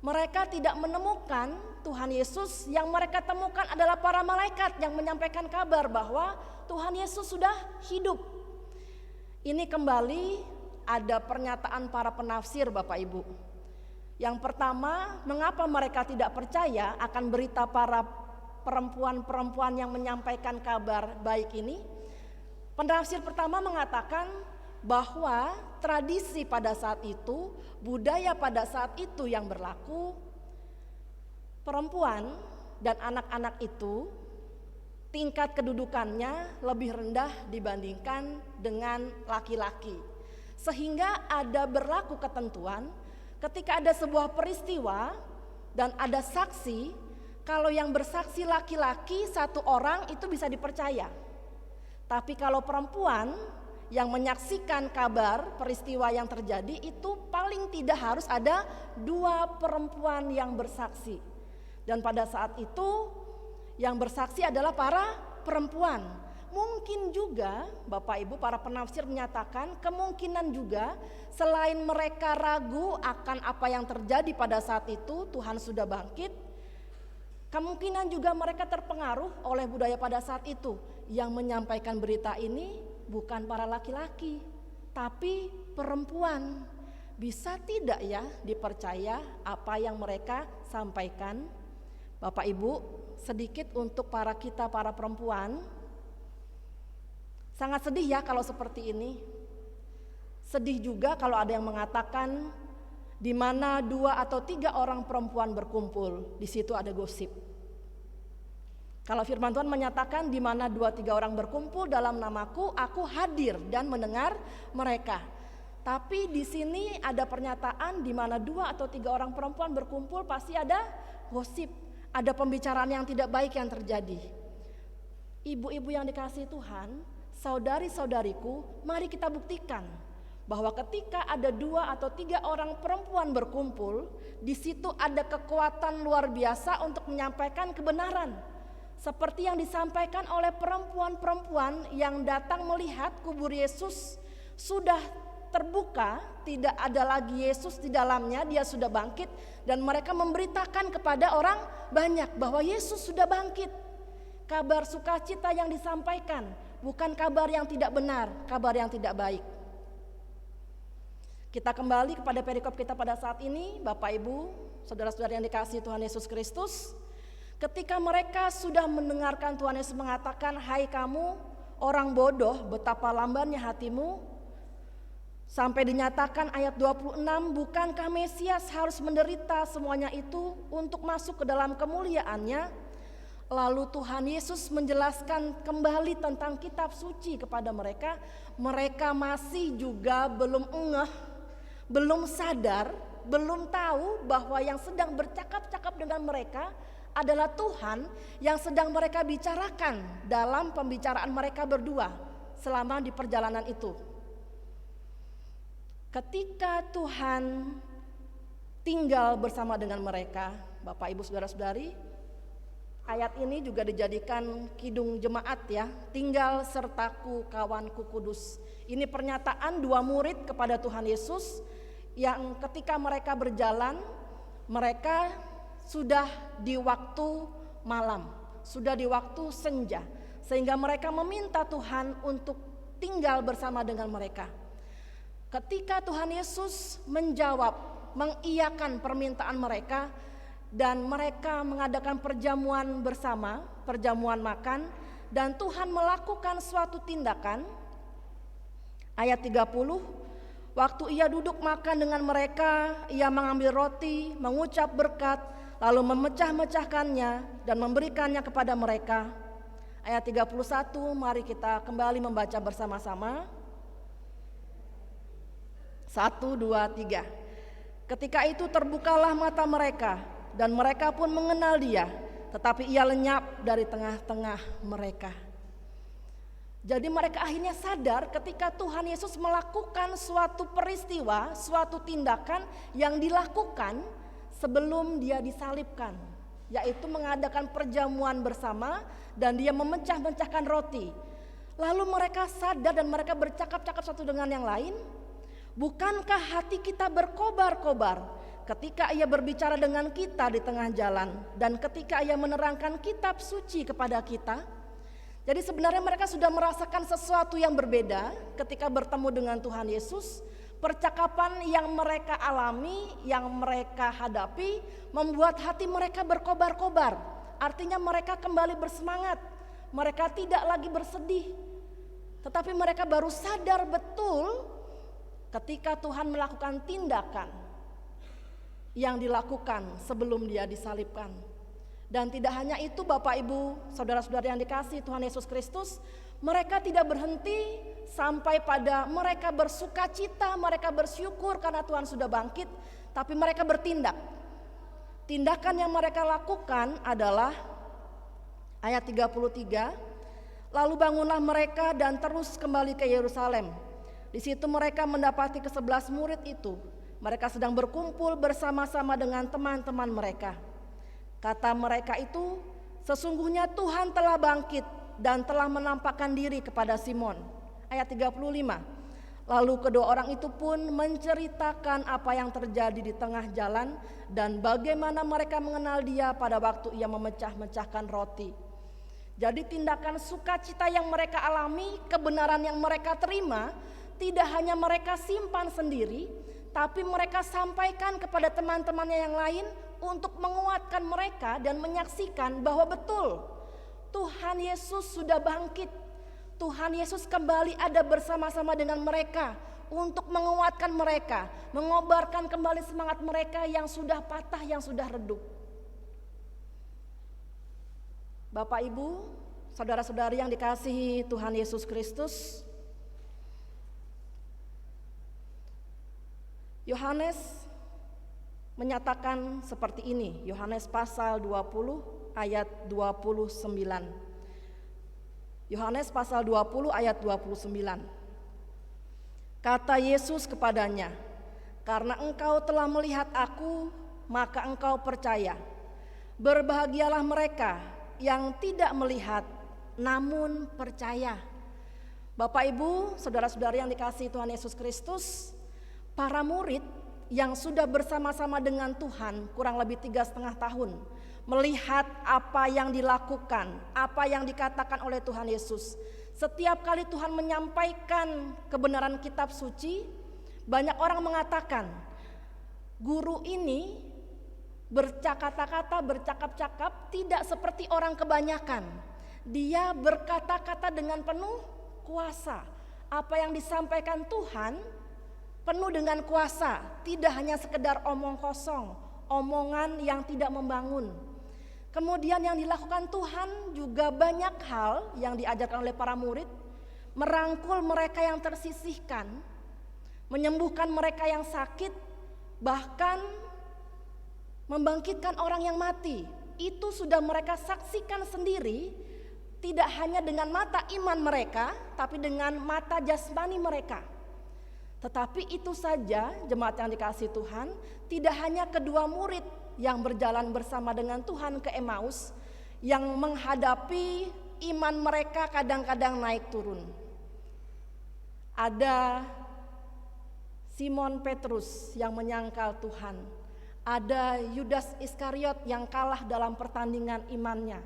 D: mereka tidak menemukan Tuhan Yesus. Yang mereka temukan adalah para malaikat yang menyampaikan kabar bahwa Tuhan Yesus sudah hidup. Ini kembali ada pernyataan para penafsir, Bapak Ibu. Yang pertama, mengapa mereka tidak percaya akan berita para perempuan-perempuan yang menyampaikan kabar baik ini? Penafsir pertama mengatakan bahwa tradisi pada saat itu, budaya pada saat itu yang berlaku, perempuan dan anak-anak itu tingkat kedudukannya lebih rendah dibandingkan dengan laki-laki. Sehingga ada berlaku ketentuan ketika ada sebuah peristiwa dan ada saksi, kalau yang bersaksi laki-laki 1 orang itu bisa dipercaya. Tapi kalau perempuan yang menyaksikan kabar peristiwa yang terjadi, itu paling tidak harus ada 2 perempuan yang bersaksi. Dan pada saat itu yang bersaksi adalah para perempuan. Mungkin juga Bapak Ibu para penafsir menyatakan kemungkinan juga selain mereka ragu akan apa yang terjadi pada saat itu, Tuhan sudah bangkit, kemungkinan juga mereka terpengaruh oleh budaya pada saat itu. Yang menyampaikan berita ini bukan para laki-laki, tapi perempuan. Bisa tidak ya dipercaya apa yang mereka sampaikan? Bapak Ibu, sedikit untuk kita para perempuan. Sangat sedih ya kalau seperti ini. Sedih juga kalau ada yang mengatakan di mana 2 atau 3 orang perempuan berkumpul, di situ ada gosip. Kalau firman Tuhan menyatakan di mana 2-3 orang berkumpul dalam namaku, aku hadir dan mendengar mereka. Tapi di sini ada pernyataan di mana 2 atau 3 orang perempuan berkumpul pasti ada gosip, ada pembicaraan yang tidak baik yang terjadi. Ibu-ibu yang dikasihi Tuhan, saudari-saudariku, mari kita buktikan bahwa ketika ada 2 atau 3 orang perempuan berkumpul, di situ ada kekuatan luar biasa untuk menyampaikan kebenaran. Seperti yang disampaikan oleh perempuan-perempuan yang datang melihat kubur Yesus sudah terbuka, tidak ada lagi Yesus di dalamnya, dia sudah bangkit, dan mereka memberitakan kepada orang banyak bahwa Yesus sudah bangkit. Kabar sukacita yang disampaikan, bukan kabar yang tidak benar, kabar yang tidak baik. Kita kembali kepada perikop kita pada saat ini, Bapak Ibu, saudara-saudara yang dikasihi Tuhan Yesus Kristus. Ketika mereka sudah mendengarkan Tuhan Yesus mengatakan, hai kamu orang bodoh, betapa lambannya hatimu. Sampai dinyatakan ayat 26, bukankah Mesias harus menderita semuanya itu untuk masuk ke dalam kemuliaannya? Lalu Tuhan Yesus menjelaskan kembali tentang kitab suci kepada mereka. Mereka masih juga belum ngeh, belum sadar, belum tahu bahwa yang sedang bercakap-cakap dengan mereka adalah Tuhan yang sedang mereka bicarakan dalam pembicaraan mereka berdua selama di perjalanan itu. Ketika Tuhan tinggal bersama dengan mereka, Bapak Ibu saudara-saudari, ayat ini juga dijadikan kidung jemaat ya, tinggal sertaku kawanku kudus. Ini pernyataan 2 murid kepada Tuhan Yesus yang ketika mereka berjalan, mereka sudah di waktu malam, sudah di waktu senja, sehingga mereka meminta Tuhan untuk tinggal bersama dengan mereka. Ketika Tuhan Yesus menjawab, mengiyakan permintaan mereka, dan mereka mengadakan perjamuan bersama, perjamuan makan, dan Tuhan melakukan suatu tindakan. Ayat 30, waktu ia duduk makan dengan mereka, ia mengambil roti, mengucap berkat, lalu memecah-mecahkannya dan memberikannya kepada mereka. Ayat 31, mari kita kembali membaca bersama-sama. 1, 2, 3. Ketika itu terbukalah mata mereka, dan mereka pun mengenal dia, tetapi ia lenyap dari tengah-tengah mereka. Jadi mereka akhirnya sadar ketika Tuhan Yesus melakukan suatu peristiwa, suatu tindakan yang dilakukan sebelum dia disalibkan, yaitu mengadakan perjamuan bersama dan dia memecah-mecahkan roti. Lalu mereka sadar dan mereka bercakap-cakap satu dengan yang lain, bukankah hati kita berkobar-kobar ketika ia berbicara dengan kita di tengah jalan dan ketika ia menerangkan kitab suci kepada kita? Jadi sebenarnya mereka sudah merasakan sesuatu yang berbeda ketika bertemu dengan Tuhan Yesus. Percakapan yang mereka alami, yang mereka hadapi membuat hati mereka berkobar-kobar. Artinya mereka kembali bersemangat. Mereka tidak lagi bersedih. Tetapi mereka baru sadar betul ketika Tuhan melakukan tindakan yang dilakukan sebelum dia disalibkan. Dan tidak hanya itu Bapak Ibu, saudara-saudara yang dikasihi Tuhan Yesus Kristus, mereka tidak berhenti sampai pada mereka bersuka cita, mereka bersyukur karena Tuhan sudah bangkit, tapi mereka bertindak. Tindakan yang mereka lakukan adalah ayat 33, lalu bangunlah mereka dan terus kembali ke Yerusalem. Di situ mereka mendapati ke-11 murid itu. Mereka sedang berkumpul bersama-sama dengan teman-teman mereka. Kata mereka itu, sesungguhnya Tuhan telah bangkit dan telah menampakkan diri kepada Simon. Ayat 35. Lalu kedua orang itu pun menceritakan apa yang terjadi di tengah jalan dan bagaimana mereka mengenal dia pada waktu ia memecah-mecahkan roti. Jadi tindakan sukacita yang mereka alami, kebenaran yang mereka terima, tidak hanya mereka simpan sendiri, tapi mereka sampaikan kepada teman-temannya yang lain untuk menguatkan mereka dan menyaksikan bahwa betul Tuhan Yesus sudah bangkit. Tuhan Yesus kembali ada bersama-sama dengan mereka untuk menguatkan mereka, mengobarkan kembali semangat mereka yang sudah patah, yang sudah redup. Bapak, Ibu, saudara-saudari yang dikasihi Tuhan Yesus Kristus, Yohanes menyatakan seperti ini, Yohanes pasal 20 ayat 29. Yohanes pasal 20 ayat 29. Kata Yesus kepadanya, "Karena engkau telah melihat aku, maka engkau percaya. Berbahagialah mereka yang tidak melihat namun percaya." Bapak, Ibu, saudara-saudari yang dikasihi Tuhan Yesus Kristus, para murid yang sudah bersama-sama dengan Tuhan kurang lebih 3,5 tahun, melihat apa yang dilakukan, apa yang dikatakan oleh Tuhan Yesus. Setiap kali Tuhan menyampaikan kebenaran kitab suci, banyak orang mengatakan, guru ini berkata-kata, bercakap-cakap tidak seperti orang kebanyakan. Dia berkata-kata dengan penuh kuasa. Apa yang disampaikan Tuhan penuh dengan kuasa, tidak hanya sekedar omong kosong, omongan yang tidak membangun. Kemudian yang dilakukan Tuhan juga banyak hal yang diajarkan oleh para murid, merangkul mereka yang tersisihkan, menyembuhkan mereka yang sakit, bahkan membangkitkan orang yang mati. Itu sudah mereka saksikan sendiri, tidak hanya dengan mata iman mereka, tapi dengan mata jasmani mereka. Tetapi itu saja, jemaat yang dikasihi Tuhan, tidak hanya kedua murid yang berjalan bersama dengan Tuhan ke Emmaus yang menghadapi iman mereka kadang-kadang naik turun. Ada Simon Petrus yang menyangkal Tuhan. Ada Yudas Iskariot yang kalah dalam pertandingan imannya.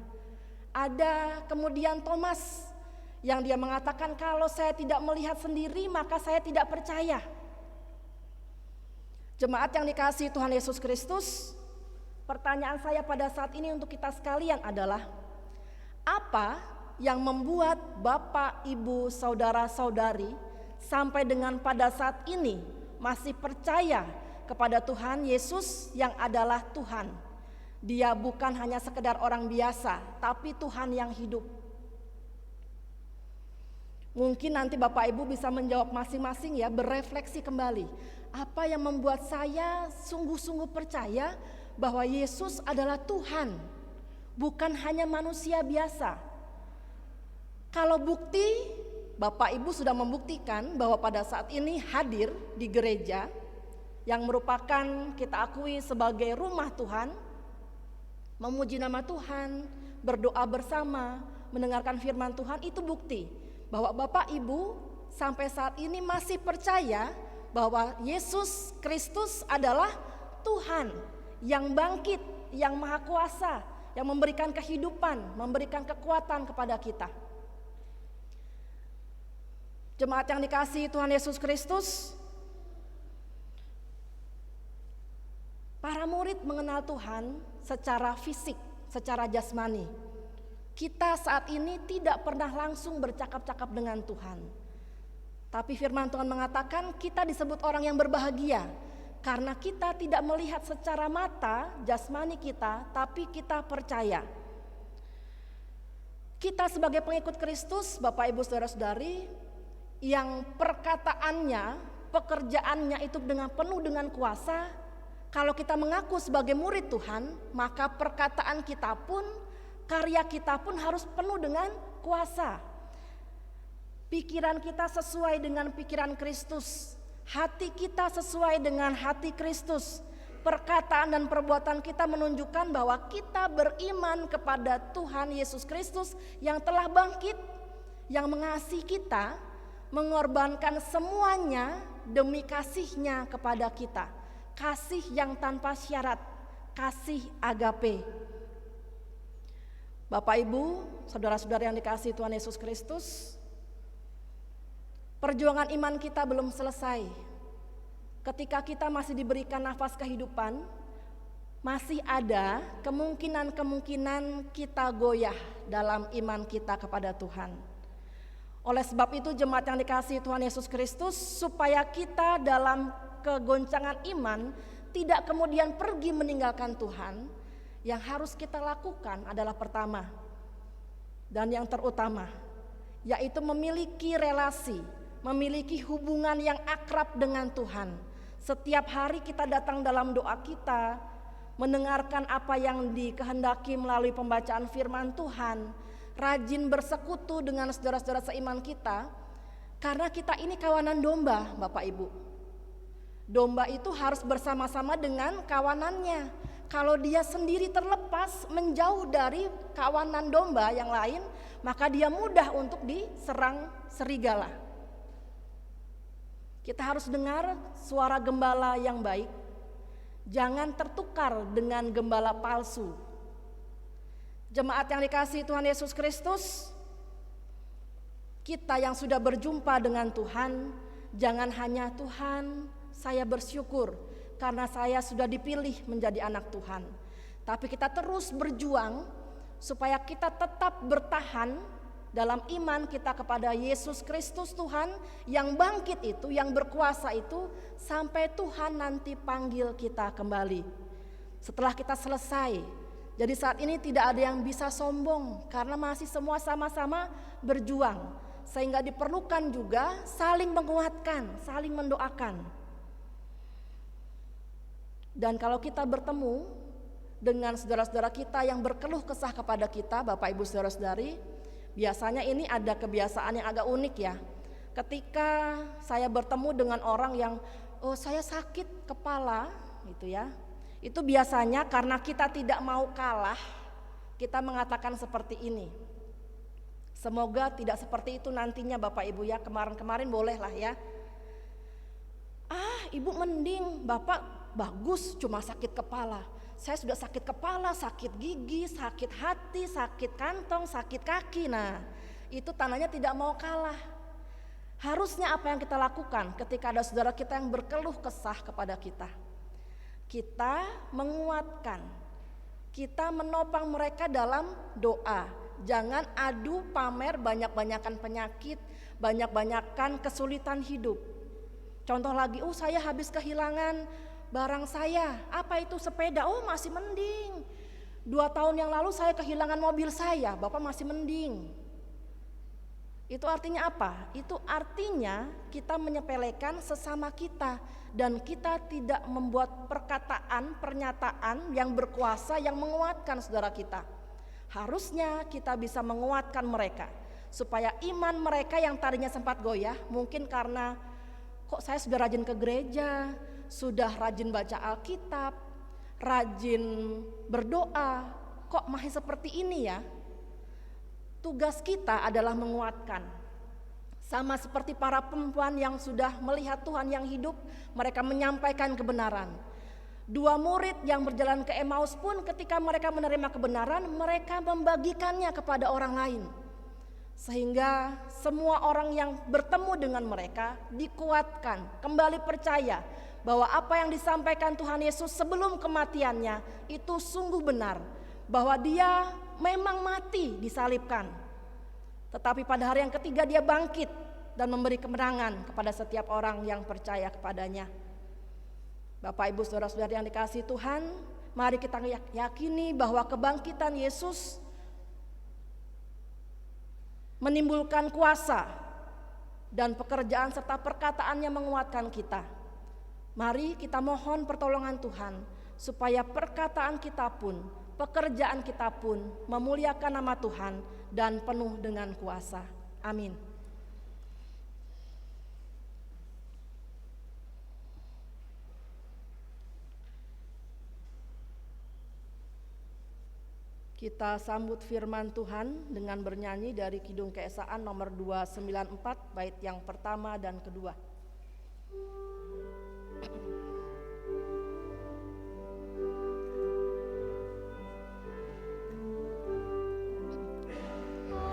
D: Ada kemudian Thomas yang dia mengatakan, kalau saya tidak melihat sendiri maka saya tidak percaya. Jemaat yang dikasihi Tuhan Yesus Kristus, pertanyaan saya pada saat ini untuk kita sekalian adalah, apa yang membuat Bapak, Ibu, Saudara-saudari sampai dengan pada saat ini masih percaya kepada Tuhan Yesus yang adalah Tuhan? Dia bukan hanya sekedar orang biasa, tapi Tuhan yang hidup. Mungkin nanti Bapak Ibu bisa menjawab masing-masing ya, berefleksi kembali. Apa yang membuat saya sungguh-sungguh percaya bahwa Yesus adalah Tuhan, bukan hanya manusia biasa. Kalau bukti, Bapak Ibu sudah membuktikan bahwa pada saat ini hadir di gereja yang merupakan kita akui sebagai rumah Tuhan, memuji nama Tuhan, berdoa bersama, mendengarkan firman Tuhan, itu bukti bahwa Bapak Ibu sampai saat ini masih percaya bahwa Yesus Kristus adalah Tuhan yang bangkit, yang maha kuasa, yang memberikan kehidupan, memberikan kekuatan kepada kita. Jemaat yang dikasihi Tuhan Yesus Kristus, para murid mengenal Tuhan secara fisik, secara jasmani. Kita saat ini tidak pernah langsung bercakap-cakap dengan Tuhan. Tapi firman Tuhan mengatakan kita disebut orang yang berbahagia karena kita tidak melihat secara mata jasmani kita, tapi kita percaya. Kita sebagai pengikut Kristus, Bapak Ibu Saudara-saudari, yang perkataannya, pekerjaannya itu penuh dengan kuasa. Kalau kita mengaku sebagai murid Tuhan, maka perkataan kita pun, karya kita pun harus penuh dengan kuasa. Pikiran kita sesuai dengan pikiran Kristus, hati kita sesuai dengan hati Kristus. perkataan dan perbuatan kita menunjukkan bahwa kita beriman kepada Tuhan Yesus Kristus yang telah bangkit, yang mengasihi kita, mengorbankan semuanya demi kasih-Nya kepada kita. Kasih yang tanpa syarat, kasih agape. Bapak Ibu, saudara-saudara yang dikasihi Tuhan Yesus Kristus, perjuangan iman kita belum selesai. Ketika kita masih diberikan nafas kehidupan, masih ada kemungkinan kita goyah dalam iman kita kepada Tuhan. Oleh sebab itu jemaat yang dikasihi Tuhan Yesus Kristus, supaya kita dalam kegoncangan iman tidak kemudian pergi meninggalkan Tuhan, yang harus kita lakukan adalah pertama dan yang terutama, yaitu memiliki relasi, memiliki hubungan yang akrab dengan Tuhan. Setiap hari kita datang dalam doa kita, mendengarkan apa yang dikehendaki melalui pembacaan firman Tuhan, rajin bersekutu dengan saudara-saudara seiman kita, karena kita ini kawanan domba, Bapak Ibu. Domba itu harus bersama-sama dengan kawanannya. Kalau dia sendiri terlepas menjauh dari kawanan domba yang lain, maka dia mudah untuk diserang serigala. Kita harus dengar suara gembala yang baik. Jangan tertukar dengan gembala palsu. Jemaat yang dikasihi Tuhan Yesus Kristus, kita yang sudah berjumpa dengan Tuhan, jangan hanya Tuhan, saya bersyukur karena saya sudah dipilih menjadi anak Tuhan. Tapi kita terus berjuang supaya kita tetap bertahan dalam iman kita kepada Yesus Kristus Tuhan yang bangkit itu, yang berkuasa itu, sampai Tuhan nanti panggil kita kembali. Setelah kita selesai, jadi saat ini tidak ada yang bisa sombong karena masih semua sama-sama berjuang. Sehingga diperlukan juga saling menguatkan, saling mendoakan. Dan kalau kita bertemu dengan saudara-saudara kita yang berkeluh kesah kepada kita, Bapak Ibu saudara-saudari, biasanya ini ada kebiasaan yang agak unik ya. Ketika saya bertemu dengan orang yang saya sakit kepala gitu ya. Itu biasanya karena kita tidak mau kalah, kita mengatakan seperti ini. Semoga tidak seperti itu nantinya Bapak Ibu ya. Kemarin-kemarin bolehlah ya. Ibu mending, Bapak bagus cuma sakit kepala. Saya sudah sakit kepala, sakit gigi, sakit hati, sakit kantong, sakit kaki. Nah, itu tandanya tidak mau kalah. Harusnya apa yang kita lakukan ketika ada saudara kita yang berkeluh kesah kepada kita? Kita menguatkan, kita menopang mereka dalam doa. Jangan adu pamer banyak-banyakan penyakit, banyak-banyakan kesulitan hidup. Contoh lagi, saya habis kehilangan barang saya, apa itu sepeda, masih mending. 2 tahun yang lalu saya kehilangan mobil saya, Bapak masih mending. Itu artinya apa? Itu artinya kita menyepelekan sesama kita dan kita tidak membuat perkataan, pernyataan yang berkuasa yang menguatkan saudara kita. Harusnya kita bisa menguatkan mereka supaya iman mereka yang tadinya sempat goyah, mungkin karena kok saya sudah rajin ke gereja, sudah rajin baca Alkitab, rajin berdoa, kok masih seperti ini ya? Tugas kita adalah menguatkan. Sama seperti para perempuan yang sudah melihat Tuhan yang hidup, mereka menyampaikan kebenaran. 2 murid yang berjalan ke Emmaus pun ketika mereka menerima kebenaran, mereka membagikannya kepada orang lain. Sehingga semua orang yang bertemu dengan mereka dikuatkan, kembali percaya bahwa apa yang disampaikan Tuhan Yesus sebelum kematiannya itu sungguh benar, bahwa dia memang mati disalibkan, tetapi pada hari yang ketiga dia bangkit dan memberi kemenangan kepada setiap orang yang percaya kepadanya. Bapak Ibu saudara-saudari yang dikasihi Tuhan, mari kita yakini bahwa kebangkitan Yesus menimbulkan kuasa dan pekerjaan serta perkataannya menguatkan kita. Mari kita mohon pertolongan Tuhan supaya perkataan kita pun, pekerjaan kita pun memuliakan nama Tuhan dan penuh dengan kuasa. Amin. Kita sambut firman Tuhan dengan bernyanyi dari Kidung Keesaan nomor 294 bait yang pertama dan kedua.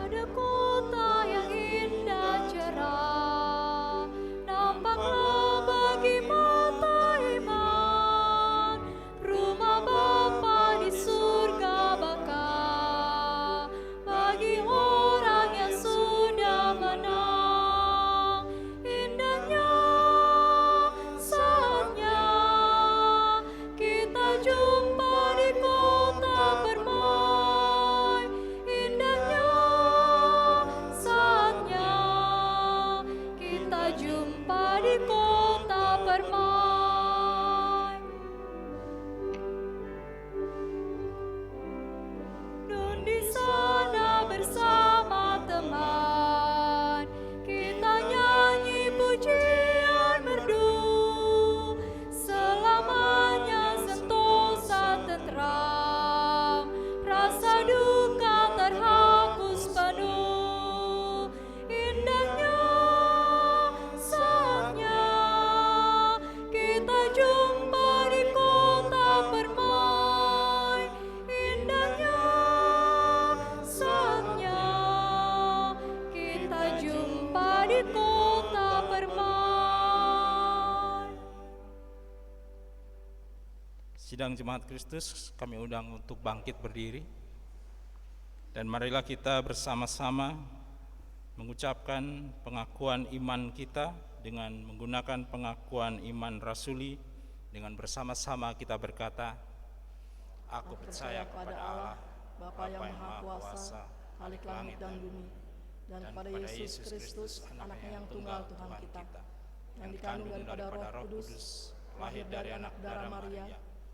C: Ada kota yang indah cerah, nampaklah bagi mata iman, rumah Bapa di surga bakal bagi orang yang sudah menang. Indahnya saatnya kita jumpa di kota permai. Indahnya saatnya kita jumpa di kota permai. Dan di sana bersama teman kita nyanyi pujian merdu, selamanya sentosa tentram, rasa duka terhapus penuh. Indahnya saatnya kita jumpa di kota permai. Indahnya saatnya kita jumpa di kota permai.
B: Sidang Jemaat Kristus, kami undang untuk bangkit berdiri. Dan marilah kita bersama-sama mengucapkan pengakuan iman kita dengan menggunakan pengakuan iman rasuli. Dengan bersama-sama kita berkata, Aku percaya kepada Allah,
D: Bapa yang Maha Kuasa, Khalik langit dan bumi, dan kepada Yesus Kristus, Anaknya yang tunggal Tuhan kita, yang dikandung daripada Roh Kudus, lahir dari anak darah Maria,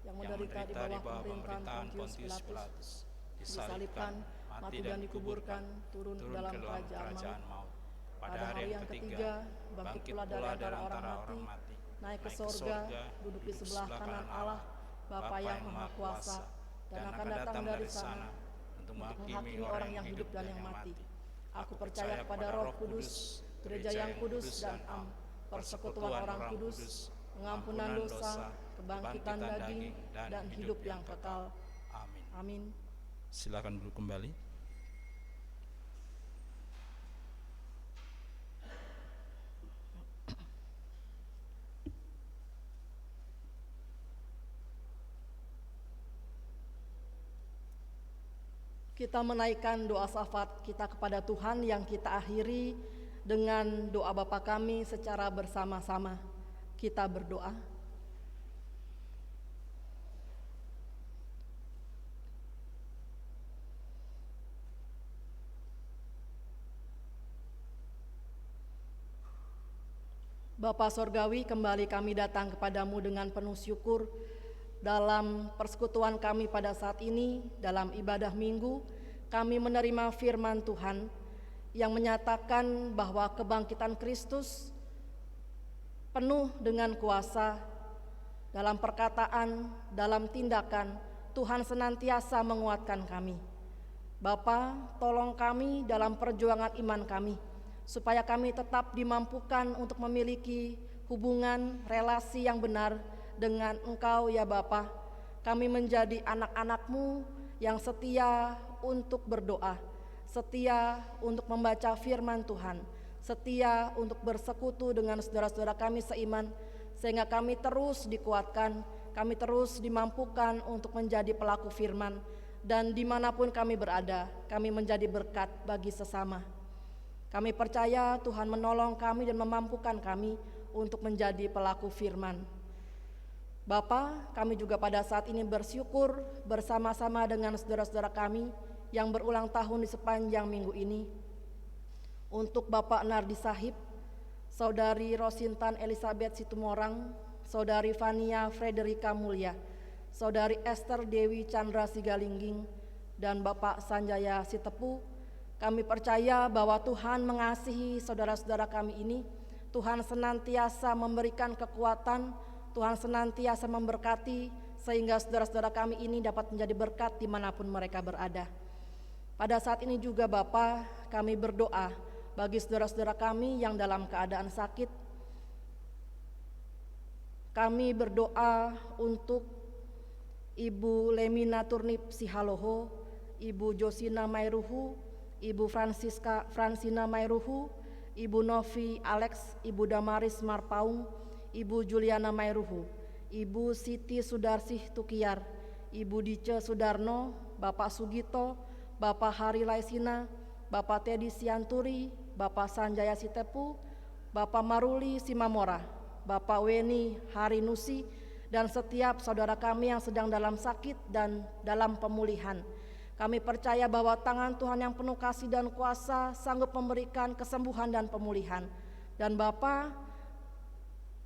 D: yang menderita di bawah pemerintahan Pontius Pilatus, disalibkan, mati dan dikuburkan, turun ke dalam kerajaan maut. Pada hari yang ketiga, bangkit pula dari antara orang mati, naik ke sorga, duduk di sebelah kanan Allah, Bapa yang Maha Kuasa, dan akan datang dari sana untuk menghakimi orang yang hidup dan yang mati. Aku percaya kepada Roh Kudus, gereja yang kudus dan am, persekutuan orang kudus, pengampunan dosa, kebangkitan daging, dan hidup yang kekal.
B: Amin.
D: Amin.
B: Silakan duduk kembali.
D: Kita menaikkan doa syafaat kita kepada Tuhan yang kita akhiri dengan doa Bapa kami secara bersama-sama. Kita berdoa. Bapa Sorgawi, kembali kami datang kepadamu dengan penuh syukur dalam persekutuan kami pada saat ini. Dalam ibadah minggu, kami menerima firman Tuhan yang menyatakan bahwa kebangkitan Kristus penuh dengan kuasa. Dalam perkataan, dalam tindakan, Tuhan senantiasa menguatkan kami. Bapa, tolong kami dalam perjuangan iman kami, supaya kami tetap dimampukan untuk memiliki hubungan relasi yang benar dengan Engkau ya Bapa. Kami menjadi anak-anak-Mu yang setia untuk berdoa, setia untuk membaca firman Tuhan, setia untuk bersekutu dengan saudara-saudara kami seiman, sehingga kami terus dikuatkan, kami terus dimampukan untuk menjadi pelaku firman, dan dimanapun kami berada, kami menjadi berkat bagi sesama. Kami percaya Tuhan menolong kami dan memampukan kami untuk menjadi pelaku firman. Bapa, kami juga pada saat ini bersyukur bersama-sama dengan saudara-saudara kami yang berulang tahun di sepanjang minggu ini. Untuk Bapak Nardi Sahib, Saudari Rosintan Elizabeth Situmorang, Saudari Fania Frederika Mulya, Saudari Esther Dewi Chandra Sigalingging, dan Bapak Sanjaya Sitepu, kami percaya bahwa Tuhan mengasihi saudara-saudara kami ini. Tuhan senantiasa memberikan kekuatan, Tuhan senantiasa memberkati, sehingga saudara-saudara kami ini dapat menjadi berkat dimanapun mereka berada. Pada saat ini juga Bapa, kami berdoa bagi saudara-saudara kami yang dalam keadaan sakit. Kami berdoa untuk Ibu Lemina Turnip Sihaloho, Ibu Josina Mairuhu, Ibu Fransina Mairuhu, Ibu Novi Alex, Ibu Damaris Marpaung, Ibu Juliana Mairuhu, Ibu Siti Sudarsih Tukiar, Ibu Dice Sudarno, Bapak Sugito, Bapak Hari Laisina, Bapak Teddy Sianturi, Bapak Sanjaya Sitepu, Bapak Maruli Simamora, Bapak Weni Harinusi, dan setiap saudara kami yang sedang dalam sakit dan dalam pemulihan. Kami percaya bahwa tangan Tuhan yang penuh kasih dan kuasa sanggup memberikan kesembuhan dan pemulihan. Dan Bapa,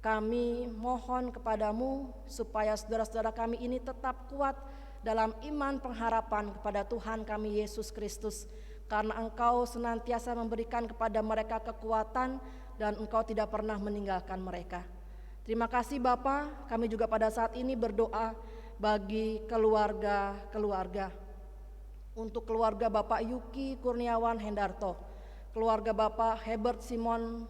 D: kami mohon kepadamu supaya saudara-saudara kami ini tetap kuat dalam iman pengharapan kepada Tuhan kami Yesus Kristus, karena Engkau senantiasa memberikan kepada mereka kekuatan dan Engkau tidak pernah meninggalkan mereka. Terima kasih Bapa, kami juga pada saat ini berdoa bagi keluarga-keluarga. Untuk keluarga Bapak Yuki Kurniawan Hendarto, keluarga Bapak Hebert Simon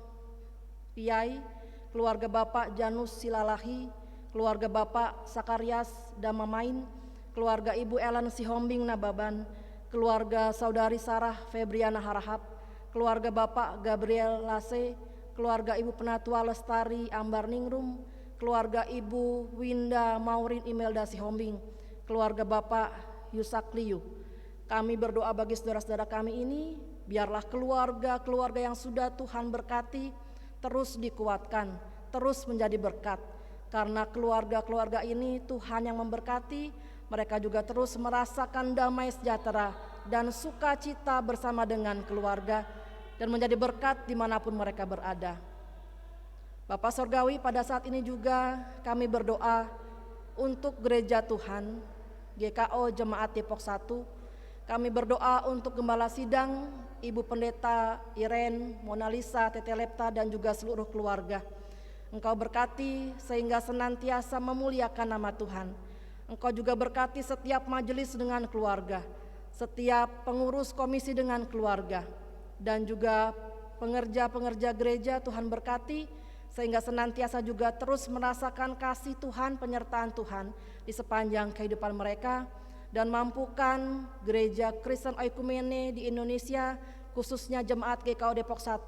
D: Piai, keluarga Bapak Janus Silalahi, keluarga Bapak Sakarias Damamain, keluarga Ibu Ellen Sihombing Nababan, keluarga Saudari Sarah Febriana Harahap, keluarga Bapak Gabriel Lase, keluarga Ibu Penatua Lestari Ambar Ningrum, keluarga Ibu Winda Maurin Imelda Sihombing, keluarga Bapak Yusak Liu. Kami berdoa bagi saudara-saudara kami ini, biarlah keluarga-keluarga yang sudah Tuhan berkati terus dikuatkan, terus menjadi berkat. Karena keluarga-keluarga ini Tuhan yang memberkati, mereka juga terus merasakan damai sejahtera dan sukacita bersama dengan keluarga dan menjadi berkat dimanapun mereka berada. Bapak Sorgawi, pada saat ini juga kami berdoa untuk Gereja Tuhan GKO Jemaat Depok 1. Kami berdoa untuk Gembala Sidang, Ibu Pendeta Iren, Mona Lisa, Tete Lepta, dan juga seluruh keluarga. Engkau berkati sehingga senantiasa memuliakan nama Tuhan. Engkau juga berkati setiap majelis dengan keluarga, setiap pengurus komisi dengan keluarga, dan juga pengerja-pengerja gereja. Tuhan berkati sehingga senantiasa juga terus merasakan kasih Tuhan, penyertaan Tuhan di sepanjang kehidupan mereka, dan mampukan gereja Kristen Oikumene di Indonesia, khususnya Jemaat GKO Depok 1,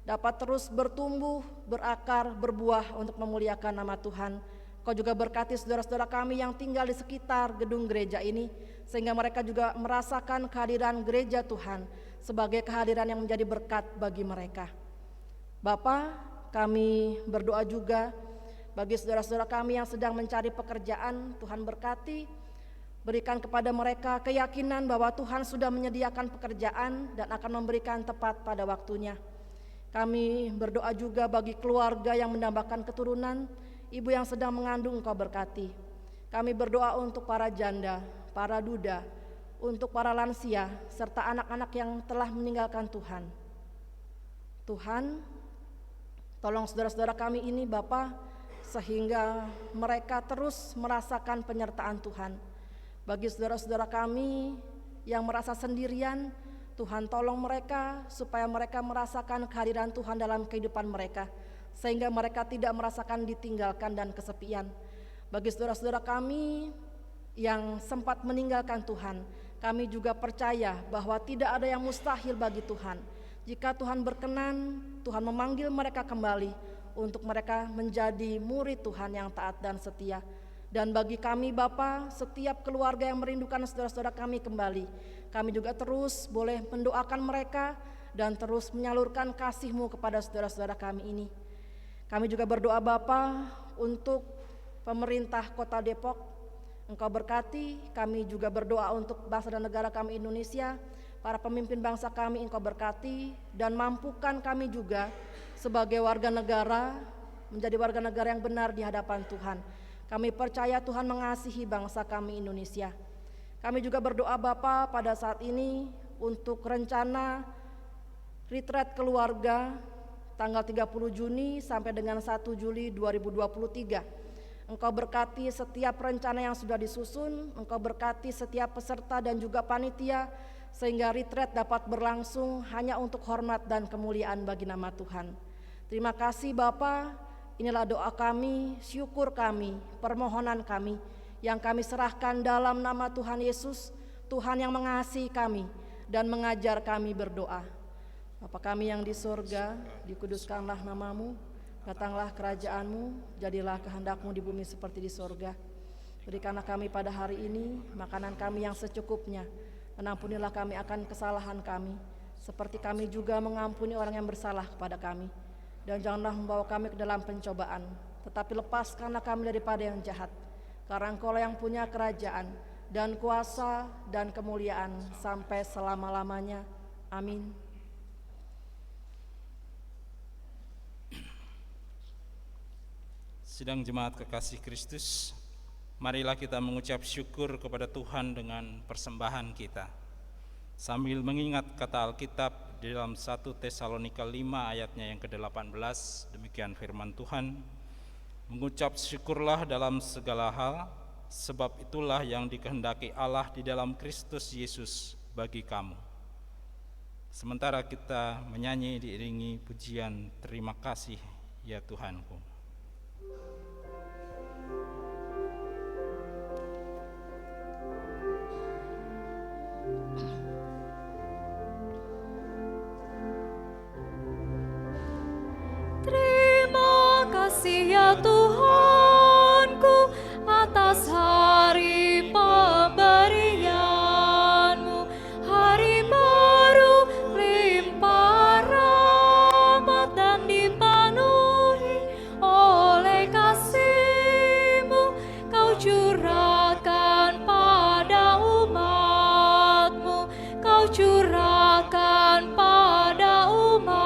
D: dapat terus bertumbuh, berakar, berbuah untuk memuliakan nama Tuhan. Kau juga berkati saudara-saudara kami yang tinggal di sekitar gedung gereja ini, sehingga mereka juga merasakan kehadiran gereja Tuhan sebagai kehadiran yang menjadi berkat bagi mereka. Bapa, kami berdoa juga bagi saudara-saudara kami yang sedang mencari pekerjaan. Tuhan berkati, berikan kepada mereka keyakinan bahwa Tuhan sudah menyediakan pekerjaan dan akan memberikan tepat pada waktunya. Kami berdoa juga bagi keluarga yang mendambakan keturunan, ibu yang sedang mengandung, Engkau berkati. Kami berdoa untuk para janda, para duda, untuk para lansia, serta anak-anak yang telah meninggalkan Tuhan. Tuhan, tolong saudara-saudara kami ini Bapa, sehingga mereka terus merasakan penyertaan Tuhan. Bagi saudara-saudara kami yang merasa sendirian, Tuhan tolong mereka supaya mereka merasakan kehadiran Tuhan dalam kehidupan mereka, sehingga mereka tidak merasakan ditinggalkan dan kesepian. Bagi saudara-saudara kami yang sempat meninggalkan Tuhan, kami juga percaya bahwa tidak ada yang mustahil bagi Tuhan. Jika Tuhan berkenan, Tuhan memanggil mereka kembali untuk mereka menjadi murid Tuhan yang taat dan setia. Dan bagi kami Bapa, setiap keluarga yang merindukan saudara-saudara kami kembali, kami juga terus boleh mendoakan mereka dan terus menyalurkan kasih-Mu kepada saudara-saudara kami ini. Kami juga berdoa Bapa untuk pemerintah Kota Depok. Engkau berkati, kami juga berdoa untuk bangsa dan negara kami Indonesia, para pemimpin bangsa kami Engkau berkati, dan mampukan kami juga sebagai warga negara, menjadi warga negara yang benar di hadapan Tuhan. Kami percaya Tuhan mengasihi bangsa kami Indonesia. Kami juga berdoa Bapa pada saat ini untuk rencana retreat keluarga tanggal 30 Juni sampai dengan 1 Juli 2023. Engkau berkati setiap rencana yang sudah disusun, Engkau berkati setiap peserta dan juga panitia, sehingga retreat dapat berlangsung hanya untuk hormat dan kemuliaan bagi nama Tuhan. Terima kasih Bapa, inilah doa kami, syukur kami, permohonan kami, yang kami serahkan dalam nama Tuhan Yesus, Tuhan yang mengasihi kami dan mengajar kami berdoa. Bapa kami yang di surga, dikuduskanlah namamu, datanglah kerajaan-Mu, jadilah kehendak-Mu di bumi seperti di surga. Berikanlah kami pada hari ini makanan kami yang secukupnya, dan ampunilah kami akan kesalahan kami, seperti kami juga mengampuni orang yang bersalah kepada kami. Dan janganlah membawa kami ke dalam pencobaan, tetapi lepaskanlah kami daripada yang jahat. Karena Engkau-lah yang punya kerajaan, dan kuasa, dan kemuliaan sampai selama-lamanya. Amin.
B: Sidang jemaat kekasih Kristus, marilah kita mengucap syukur kepada Tuhan dengan persembahan kita, sambil mengingat kata Alkitab di dalam 1 Tesalonika 5 ayatnya yang ke-18. Demikian firman Tuhan, mengucap syukurlah dalam segala hal, sebab itulah yang dikehendaki Allah di dalam Kristus Yesus bagi kamu. Sementara kita menyanyi diiringi pujian terima kasih ya Tuhanku.
C: Terima kasih ya Tuhanku atas hari pemberian-Mu, hari baru limpah rahmat dan dipenuhi oleh kasih-Mu. Kau curahkan pada umat-Mu, Kau curahkan pada umat-Mu.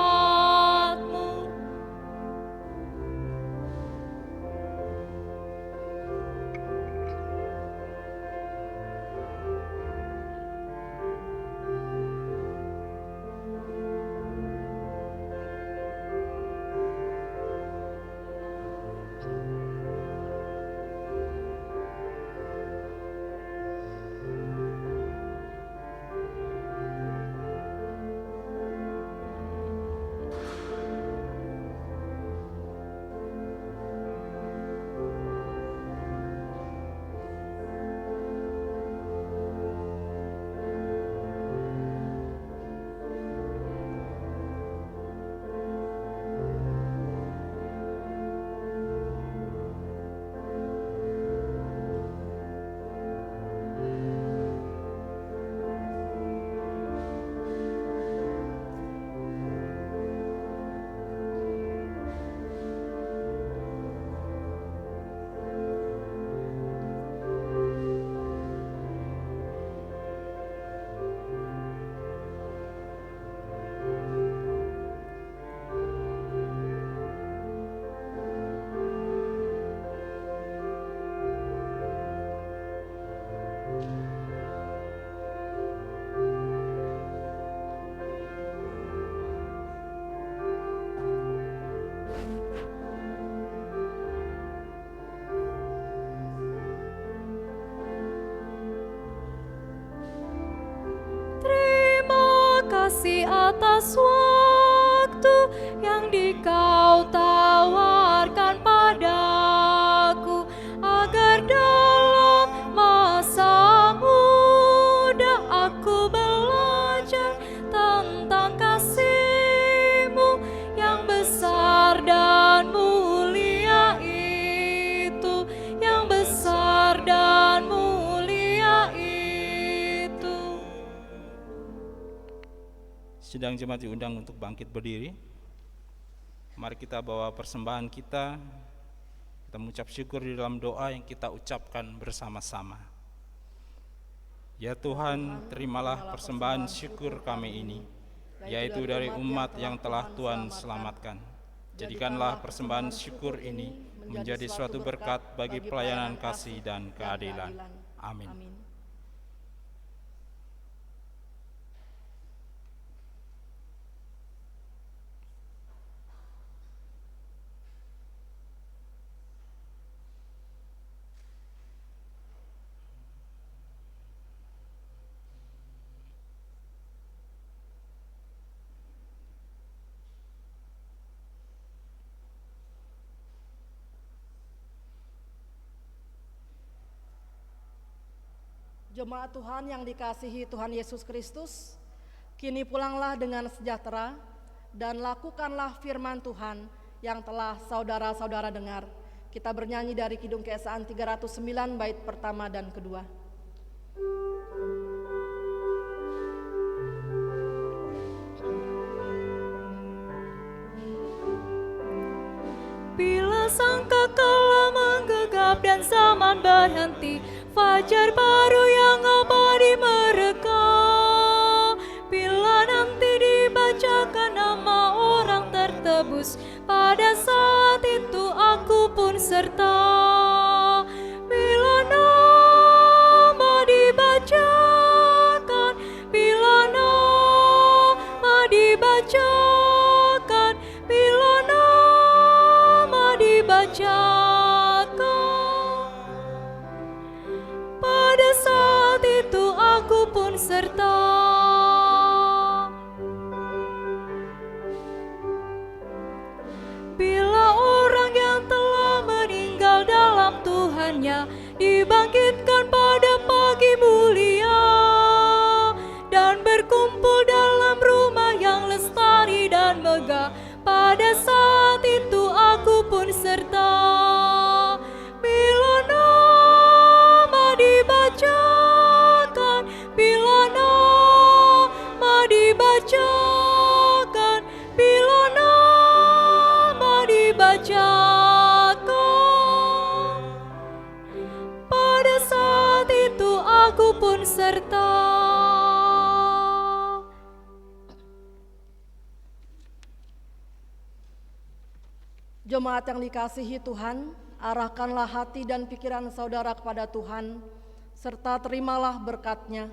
C: Kasih atas waktu yang Dikau tawarkan padaku, agar dalam masa muda aku belajar tentang kasih-Mu yang besar dan mulia itu, yang besar dan mulia itu.
B: Sidang jemaat diundang untuk bangkit berdiri. Mari kita bawa persembahan kita. Kita mengucap syukur di dalam doa yang kita ucapkan bersama-sama. Ya Tuhan, terimalah persembahan syukur kami ini, yaitu dari umat yang telah Tuhan selamatkan. Jadikanlah persembahan syukur ini menjadi suatu berkat bagi pelayanan kasih dan keadilan. Amin.
D: Jemaat Tuhan yang dikasihi Tuhan Yesus Kristus, kini pulanglah dengan sejahtera dan lakukanlah firman Tuhan yang telah saudara-saudara dengar. Kita bernyanyi dari Kidung Keesaan 309 bait pertama dan kedua.
C: Bila sangkakala menggegap dan zaman berhenti, fajar baru yang abadi mereka. Bila nanti dibacakan nama orang tertebus, pada saat itu aku pun serta. Bila nama dibacakan, bila nama dibacakan, bila nama dibacakan, pada saat itu aku pun serta. Bila orang yang telah meninggal dalam Tuhannya dibangkitkan pada pagi mulia dan berkumpul dalam rumah yang lestari dan megah, pada saat itu aku pun serta. Bila nama dibacakan, bila nama dibacakan, bila nama dibacakan, pada saat itu aku pun serta.
D: Jemaat yang dikasihi Tuhan, arahkanlah hati dan pikiran saudara kepada Tuhan, serta terimalah berkat-Nya.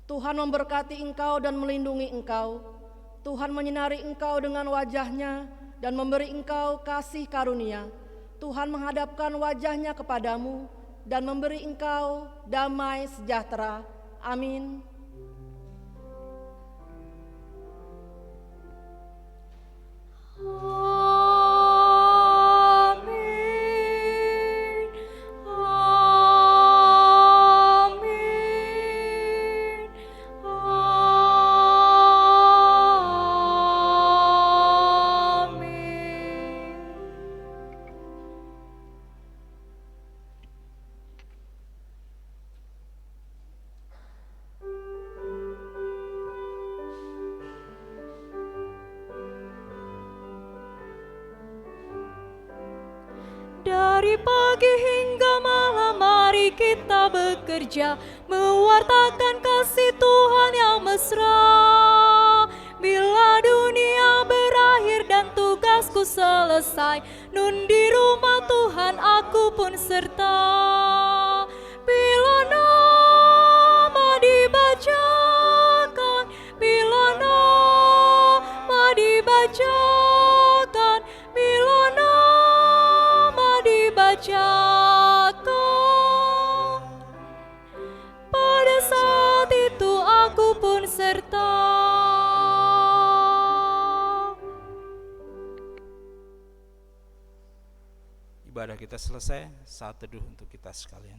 D: Tuhan memberkati engkau dan melindungi engkau. Tuhan menyinari engkau dengan wajah-Nya dan memberi engkau kasih karunia. Tuhan menghadapkan wajah-Nya kepadamu dan memberi engkau damai sejahtera. Amin.
C: Amin. Amin. Amin. Dari pagi hingga malam mari kita bekerja, mewartakan kasih Tuhan yang mesra. Bila dunia berakhir dan tugasku selesai, nun di rumah Tuhan aku pun serta. Bila nama dibacakan, bila nama dibacakan, bila nama dibacakan, pada saat itu aku pun serta.
B: Ibadah kita selesai, saat teduh untuk kita sekalian.